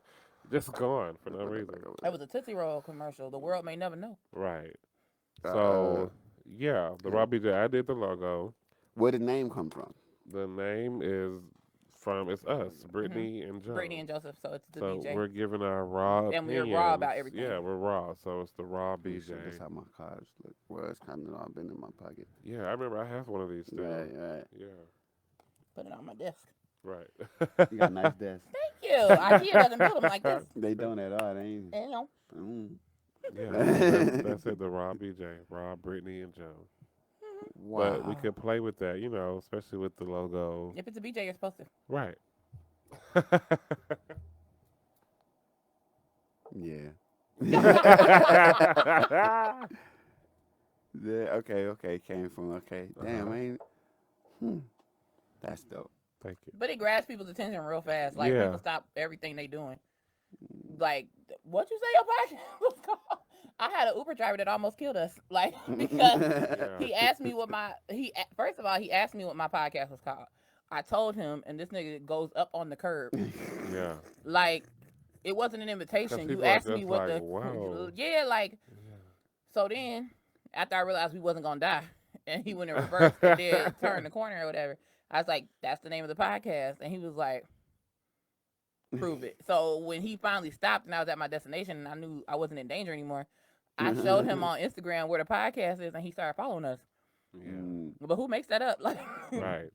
just gone for no reason. It was a Tootsie Roll commercial. The world may never know. Right. So yeah, the Robbie J. I did the logo. Where did the name come from? The name is it's us, Brittany and Joe. Brittany and Joseph. So it's the So BJ. we're giving our raw And opinions. we're raw about everything. Yeah, we're raw. So it's the raw Pretty BJ. sure that's how my cards look. Well, it's kind of all been in my pocket. Yeah, I remember I have one of these still. Right. Yeah, Put it on my desk. right. You got a nice desk. Thank you. IKEA doesn't build them like this. They don't at all. They ain't. Damn. Yeah, that's it. The raw BJ, raw Brittany and Joe. Wow. But we could play with that, especially with the logo. If it's a BJ, you're supposed to. Right. Yeah. Okay. Came from Damn, ain't. That's dope. Thank you. But it grabs people's attention real fast. Like, Yeah. people stop everything they doing. Like, what you say your podcast was called? I had an Uber driver that almost killed us. Like, because he asked me first of all, he asked me what my podcast was called. I told him, and this nigga goes up on the curb. Yeah. Like, it wasn't an invitation. You people asked are me just what like, the... wow. Yeah, like... So then, after I realized we wasn't going to die, and he went in reverse and then turned the corner or whatever, I was like, that's the name of the podcast. And he was like, prove it. So when he finally stopped and I was at my destination and I knew I wasn't in danger anymore, I showed him on Instagram where the podcast is and he started following us. Yeah. But who makes that up? Like, Right.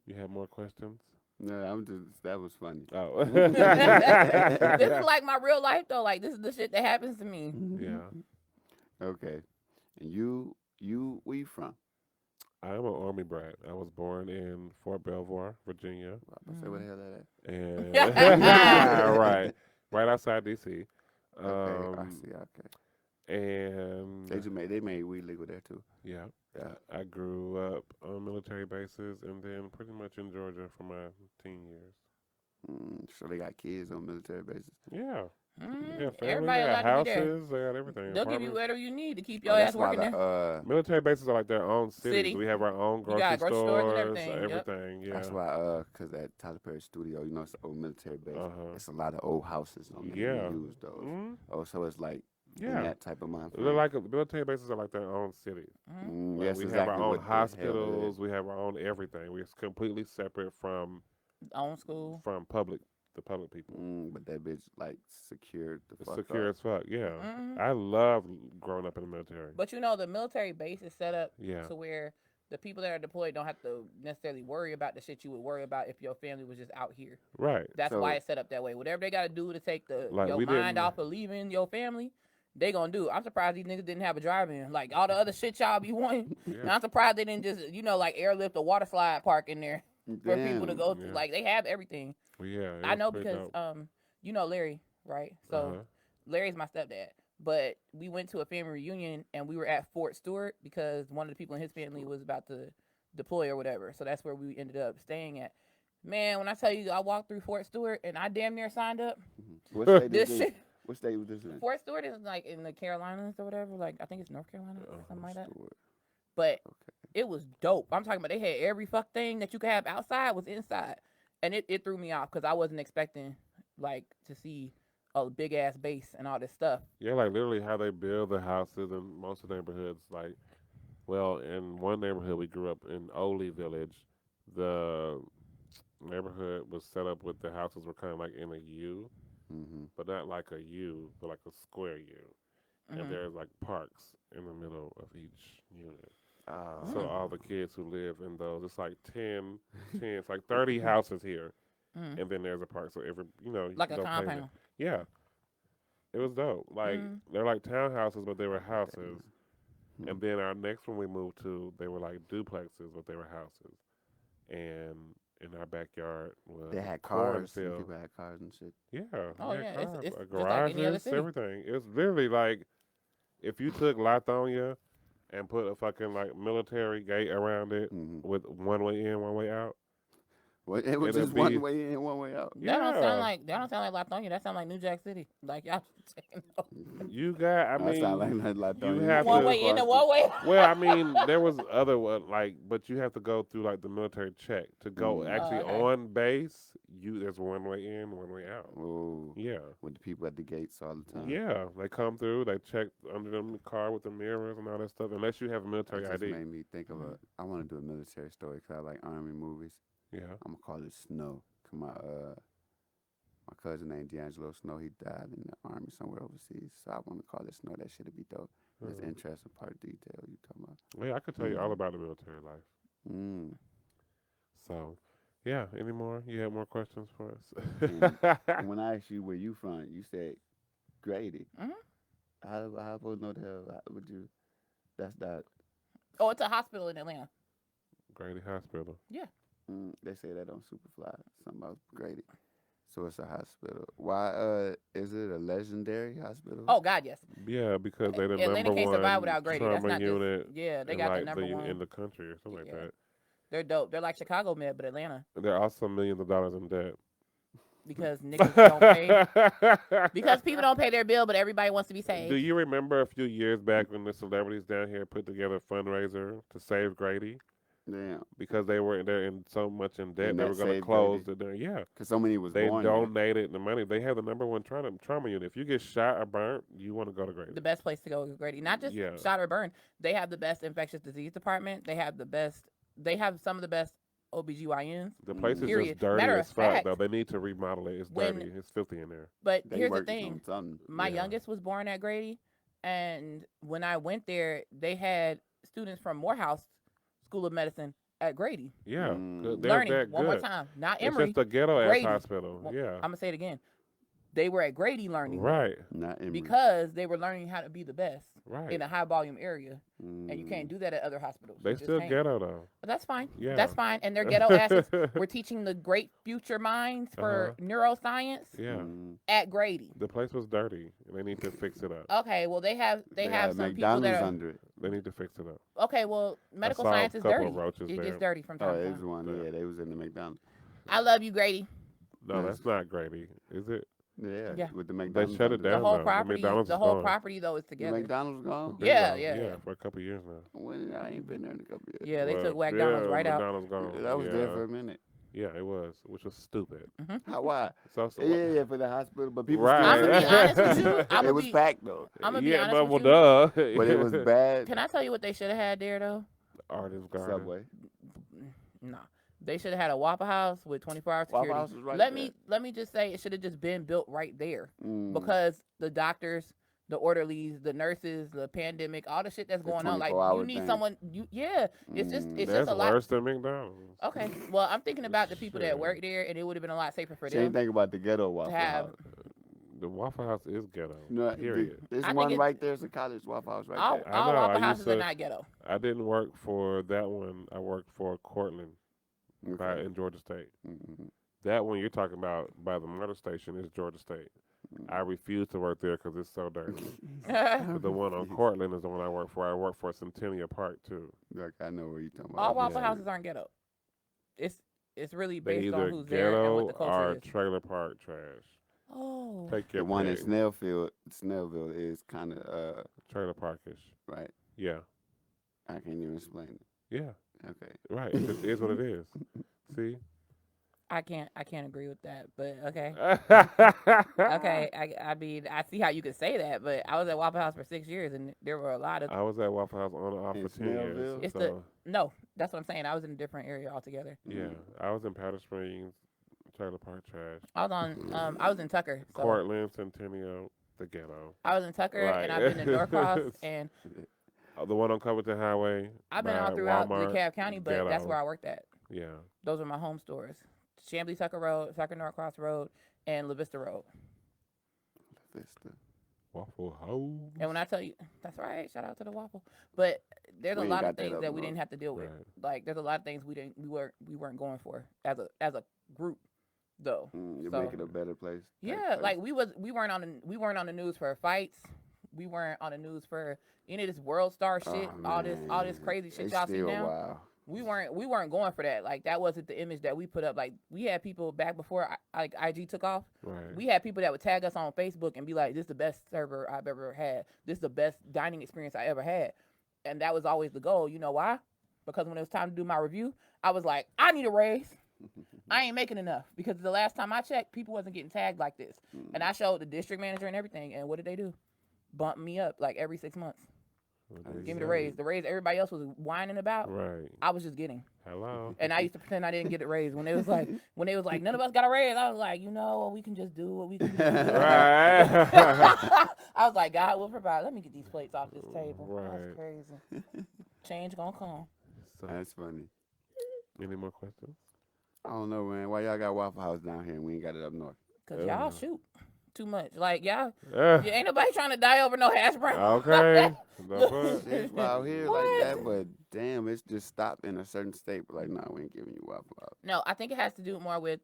You have more questions? No, that was funny. Oh. this is like my real life though. Like, this is the shit that happens to me. Yeah. Okay. And you, where you from? I'm an Army brat. I was born in Fort Belvoir, Virginia. I say where the hell that And right outside DC. at? Okay, I see. Okay. And They made weed legal there too. yeah, Yeah. I grew up on military bases and then pretty much in Georgia for my teen years. So they got kids on military bases. Yeah. Mhm. Yeah, family, Everybody they got allowed to be there. houses, they got everything. They'll give you apartments. whatever you need to keep your That's ass why working there. Military bases are like their own cities. City. We have our own grocery got grocery stores and stores, everything, yep. everything. Yeah. That's why, cause at Tyler Perry Studio, it's an old military base. Uh-huh. It's a lot of old houses on there. Yeah. We use those. Mhm. Oh, so it's like in Yeah. that type of mind. They're like military bases are like their own cities. Mhm. Like, Yes, we exactly have our own what the hell it is. hospitals. We have our own everything. We're completely separate from On school. the public people. But that bitch like secured the It's fuck secure up. as fuck. Yeah, Mhm. I love growing up in the military. But the military base is set up Yeah. to where the people that are deployed don't have to necessarily worry about the shit you would worry about if your family was just out here. Right. That's So- why it's set up that way. Whatever they got to do to take Like, your we mind didn't- off of leaving your family, they gonna do. I'm surprised these niggas didn't have a drive-in. Like, all the other shit y'all be wanting. Yeah. I'm surprised they didn't just, like, airlift a water slide park in there for people to Damn. go to. Yeah. Like, they have everything. Well, yeah. I it's know pretty because, dope. Larry, right? So, Uh-huh. Larry's my stepdad. But we went to a family reunion, and we were at Fort Stewart because one of the people in his family was about to deploy or whatever. So that's where we ended up staying at. Man, when I tell you I walked through Fort Stewart and I damn near signed up, What state this is shit. What state was this in? Fort Stewart is like in the Carolinas or whatever. Like, I think it's North Carolina or something like that. Stewart. But Okay. it was dope. I'm talking about they had every fuck thing that you could have outside was inside. And it threw me off because I wasn't expecting, like, to see a big ass base and all this stuff. Yeah, like literally how they build the houses in most of the neighborhoods. Like, well, in one neighborhood we grew up in, Ole Village, the neighborhood was set up with the houses were kind of like in a U, but not like a U, but like a square U. Mhm. And there's like parks in the middle of each unit. Oh. So all the kids who live in those, it's like 10, it's like 30 houses here. Mhm. And then there's a park. So every, you Like can a go play there. compound. Yeah. It was dope. Like, they're like townhouses, but they were houses. And then our next one we moved to, they were like duplexes, but they were houses. And in our backyard was They had a cars. Some cornfield. people had cars and shit. Yeah. Oh, we had yeah, it's cars, just like garages, any other city. everything. It was literally like if you took Lithonia and put a fucking like military gate around it with one way in, one way out. Well, it was It'll just be- one way in, one way out. That don't Yeah. sound like Lithonia. That sound like New Jack City. Like, y'all saying no. You got, I That mean, sound like you have One to. way in and one way out. Well, I mean, there was other one, like, but you have to go through like the military check to go actually okay. on base. There's one way in, one way out. Oh, Yeah, with the people at the gates all the time. yeah. They come through. They check under them the car with the mirrors and all that stuff. Unless you have a military It just ID. made me think of I want to do a military story because I like army movies. Yeah. I'm gonna call it Snow. 'Cause my cousin named D'Angelo Snow. He died in the army somewhere overseas. So I want to call it Snow. That shit'd be dope. That's interesting part of detail you talking about. Yeah, I could tell you all about the military life. So, yeah. Any more? You have more questions for us? And when I asked you where you from, you said Grady. How I supposed to know the hell? How would you? That's not. Oh, it's a hospital in Atlanta. Grady Hospital. Yeah. They say that on Superfly. Something about Grady. So it's a hospital. Why? Is it a legendary hospital? Oh God, yes. Yeah, because they the Atlanta number can't one survive without Grady. That's trauma not just- unit. yeah, they in, got the like, number one. in the country or something like that. They're dope. They're like Chicago Med, but Atlanta, They're also millions of dollars in debt. because niggas don't pay. Because people don't pay their bill, but everybody wants to be saved. Do you remember a few years back when the celebrities down here put together a fundraiser to save Grady? Damn. Because they're in so much in debt, And they that were going to saved close Grady? the yeah. Because so many was They born there. donated the money. They have the number one trauma unit. If you get shot or burnt, you want to go to Grady. The best place to go is Grady. Not just shot or burn. They have the best infectious disease department. They have the best. They have some of the best OBGYNs. The place is Period. just dirty Matter as of fuck, fact, though. They need to remodel it. It's when- dirty. It's filthy in there. But They here's the working thing. on something. My Yeah. youngest was born at Grady, and when I went there, they had students from Morehouse School of Medicine at Grady. Yeah. Mm. They're Learning that one more good. time. Not It's Emory. just a ghetto ass Grady. hospital. Well, yeah. I'm gonna say it again. They were at Grady learning. Right. Not Emory. Because they were learning how to be the best Right. in a high volume area, and you can't do that at other hospitals. They You just still can't. ghetto though. But that's fine. Yeah. That's fine. And their ghetto asses. We're teaching the great future minds for neuroscience Yeah. at Grady. The place was dirty. And they need to fix it up. Okay, well they have got some people McDonald's that are under it. They need to fix it up. okay. Well, medical saw a science is couple dirty. of roaches It there. gets dirty from Oh, time to it was time. one. Yeah, they was in the McDonald's. I love you, Grady. No, that's not Grady. Is it? Yeah. With the McDonald's. shut it under The down. whole though. property, McDonald's the is whole gone. property though is The together. McDonald's gone. Been Yeah, gone. yeah. For a couple of years now. When I ain't been there in a couple years. Yeah, they Well, took McDonald's right out. McDonald's gone. I was there Yeah. for a minute. Yeah, it was, which was stupid. How? Why? So Yeah, for the hospital, but people. Right. I'm gonna be honest with you. It was packed though. I'm gonna be yeah, honest but with well, you. duh. But it was bad. Can I tell you what they should have had there though? Artist Garden. Subway. No. They should have had a Waffle House with 24-hour security. Waffle House was right let there. me just say it should have just been built right there Mm. because the doctors, the orderlies, the nurses, the pandemic, all the shit that's The going on. Like 24-hour you need thing. someone. It's just That's a lot. worse than McDonald's. Okay. Well, I'm thinking about the people that Shit. work there, and it would have been a lot safer for She ain't them think about the ghetto Waffle to have. House. The Waffle House is ghetto. No, Period. There's I think one it's- right there. It's a college Waffle House right All, there. I all know, I Waffle Houses used are to- not ghetto. I didn't work for that one. I worked for Cortland Okay. in Georgia State. Mhm. That one you're talking about by the motor station is Georgia State. I refuse to work there because it's so dirty. But the one on Cortland is the one I work for. I work for Centennial Park too. Like, I know what you're talking All about. Waffle Yeah. Houses aren't ghetto. It's really They based on either who's there and what ghetto the culture or is. trailer park trash. Oh. Take your The one in pick. Snellville is kind of Trailer parkish. right. Yeah. I can't even explain it. Yeah. Okay. Right. It just is what it is. See? I can't agree with that, but okay. okay. Okay, I mean, I see how you could say that, but I was at Waffle House for 6 years, and there were a lot of. I was at Waffle House on and off In for 10 years. Snellville? It's So, No, that's what I'm saying. I was in a different area altogether. yeah. I was in Powder Springs, Trailer Park Trash. I was on. I was in Tucker. So Cortland, Centennial, the ghetto. I was in Tucker, and I've been in Right. Norcross, and The one on Covington Highway. I've been by all throughout Walmart, DeKalb County, but that's ghetto. where I worked at. Yeah. Those were my home stores: Chamblee Tucker Road, Tucker Norcross Road, and La Vista Road. Vista. Waffle House. And when I tell you, that's right. Shout out to the Waffle. But there's We a ain't lot got of that things up that we north. didn't have to deal with. Right. Like there's a lot of things we weren't going for as a group, though. You So- make it a better place. Yeah, like we weren't on the news for fights. We weren't on the news for any of this world star shit. All this crazy shit y'all see now. Wow. We weren't going for that. Like that wasn't the image that we put up. Like we had people back before like IG took off. Right. We had people that would tag us on Facebook and be like, "This is the best server I've ever had. This is the best dining experience I ever had." And that was always the goal. You know why? Because when it was time to do my review, I was like, "I need a raise. I ain't making enough." Because the last time I checked, people wasn't getting tagged like this. And I showed the district manager and everything. And what did they do? Bump me up like every 6 months. Give me the raise. The raise everybody else was whining about. Right. I was just getting. Hello. And I used to pretend I didn't get a raise when they was like, none of us got a raise. I was like, we can just do what we can do. Right. I was like, God will provide. Let me get these plates off this table. Right. That's crazy. Change gonna come. So, That's funny. any more questions? I don't know, man. Why y'all got Waffle House down here and we ain't got it up north? Cause y'all shoot too much. Like y'all, Yeah. ain't nobody trying to die over no hash brown. Okay. No fun. It's out here like that, but damn, it's just stopped in a certain state. But like, nah, we ain't giving you Waffle House. No, I think it has to do more with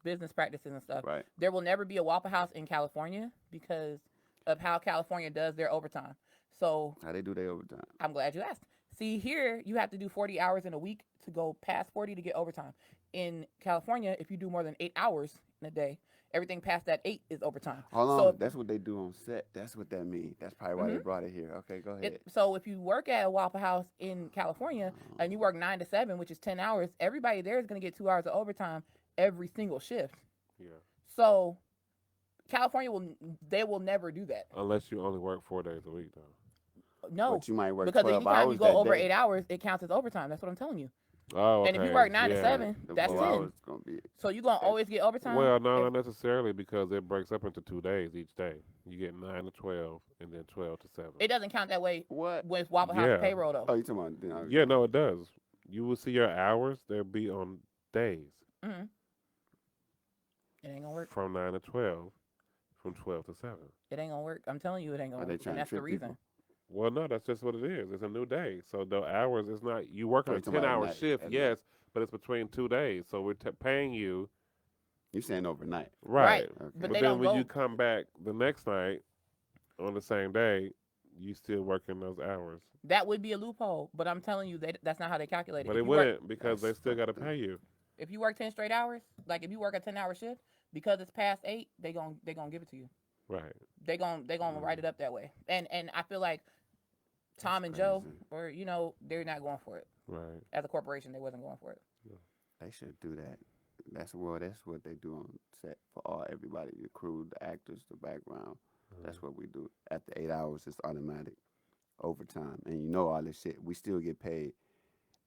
business practices and stuff. Right. There will never be a Waffle House in California because of how California does their overtime. So How they do their overtime? I'm glad you asked. See, here you have to do 40 hours in a week to go past 40 to get overtime. In California, if you do more than 8 hours in a day, everything past that 8 is overtime. Hold on, So that's what they do on set. That's what that means. That's probably why they brought it here. Okay, go ahead. so if you work at a Waffle House in California and you work 9 to 7, which is 10 hours, everybody there is going to get 2 hours of overtime every single shift. Yeah. So California will never do that. Unless you only work 4 days a week, though. No, But you might work because 12 anytime hours you go that over day. 8 hours, it counts as overtime. That's what I'm telling you. Oh, okay. And if you work 9 to Yeah. 7, The that's 4 10. hours gonna be. So you're going to always get overtime? Well, no, not necessarily, because it breaks up into 2 days each day. You get 9 to 12, and then 12 to 7. It doesn't count that way What? with Waffle House Yeah. payroll, though. Oh, you talking about? You know, Yeah, no, it does. You will see your hours. They'll be on days Mm-hmm. It ain't going to work. from 9 to 12, from 12 to 7. It ain't going to work. I'm telling you it ain't going Are to they work. trying And to that's the trick reason. people? Well, no, that's just what it is. It's a new day. So the hours is not, you work Oh, on a you talking about 10-hour at night, shift, at yes, but it's between 2 days. So we're paying you. You saying overnight? Right. Okay. But But they then don't when go. you come back the next night on the same day, you still working those hours. That would be a loophole. But I'm telling you, that's not how they calculate it. But If it you work- wouldn't, because they That's still got to fucked pay you. If you work 10 straight hours, like if you work a 10-hour shift, because it's past 8, they gonna give it to you. Right. They gonna write it up that way. And I feel like Tom and Joe, or they're not going for it. Right. As a corporation, they wasn't going for it. They should do that. That's what they do on set for everybody, the crew, the actors, the background. That's what we do. After 8 hours, it's automatic overtime, and all this shit. We still get paid.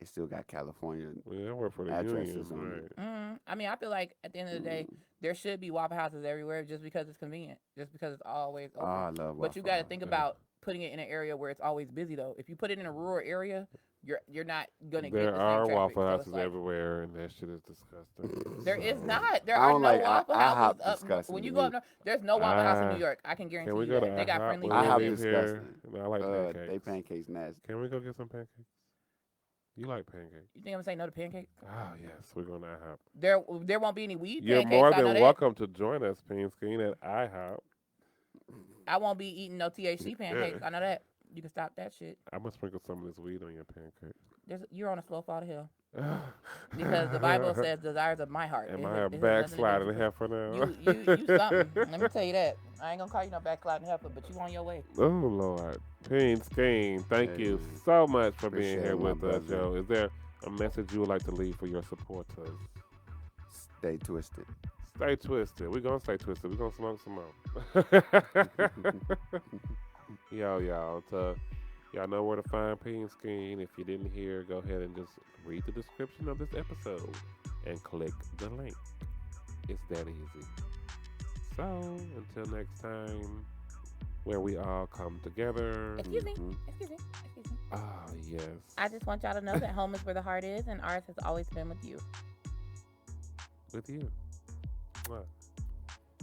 It still got California. Well, I work for the Addresses union. on Right. it. I mean, I feel like at the end of the day, there should be Waffle Houses everywhere, just because it's convenient, just because it's always open. I love. But you Waffle got to House. think about putting it in an area where it's always busy, though. If you put it in a rural area, you're not gonna get There the same are traffic. Waffle So it's Houses like- everywhere, and that shit is disgusting. There is not. There I are don't no like Waffle IHOP Houses up. disgusting When you to go me. up north, there's no Waffle House in New York. I can guarantee Can we you go that. to They got IHOP friendly when we IHOP leave is here? disgusting. No, I like pancakes. They pancakes nasty. Can we go get some pancakes? You like pancakes? You think I'm gonna say no to pancakes? Oh, yes. We're going to IHOP. There won't be any weed You're pancakes. more I know than that. welcome to join us, Peanskean, at IHOP. I won't be eating no THC pancakes. I know that. You can stop that shit. I'm going to sprinkle some of this weed on your pancakes. You're on a slow fall to hell. Because the Bible says desires of my heart. Am It I has- a it has nothing to do backsliding with heifer now? You something. Let me tell you that. I ain't gonna call you no backsliding heifer, but you on your way. Oh, Lord. Peanskean, thank you Hey, so much for being appreciate here it, my with us, brother. Joe. Is there a message you would like to leave for your supporters? Stay twisted. Stay twisted. We're going to stay twisted. We're going to smoke some more. Y'all know where to find Peanskean. If you didn't hear, go ahead and just read the description of this episode and click the link. It's that easy. So, until next time, where we all come together. Excuse me. Mhm. Excuse me. Ah, yes. I just want y'all to know that home is where the heart is, and ours has always been with you. With you. What?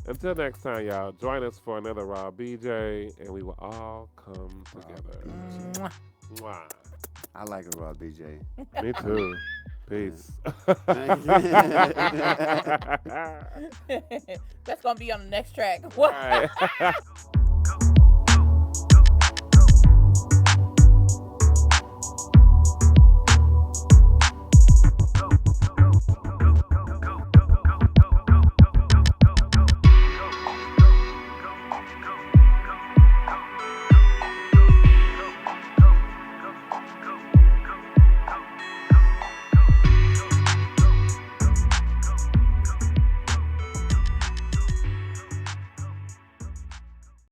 Until next time, y'all, join us for another Raw BJ, and we will all come together. Mwah. Mwah. I like a raw BJ. Me too. Peace. That's gonna be on the next track. What? All right.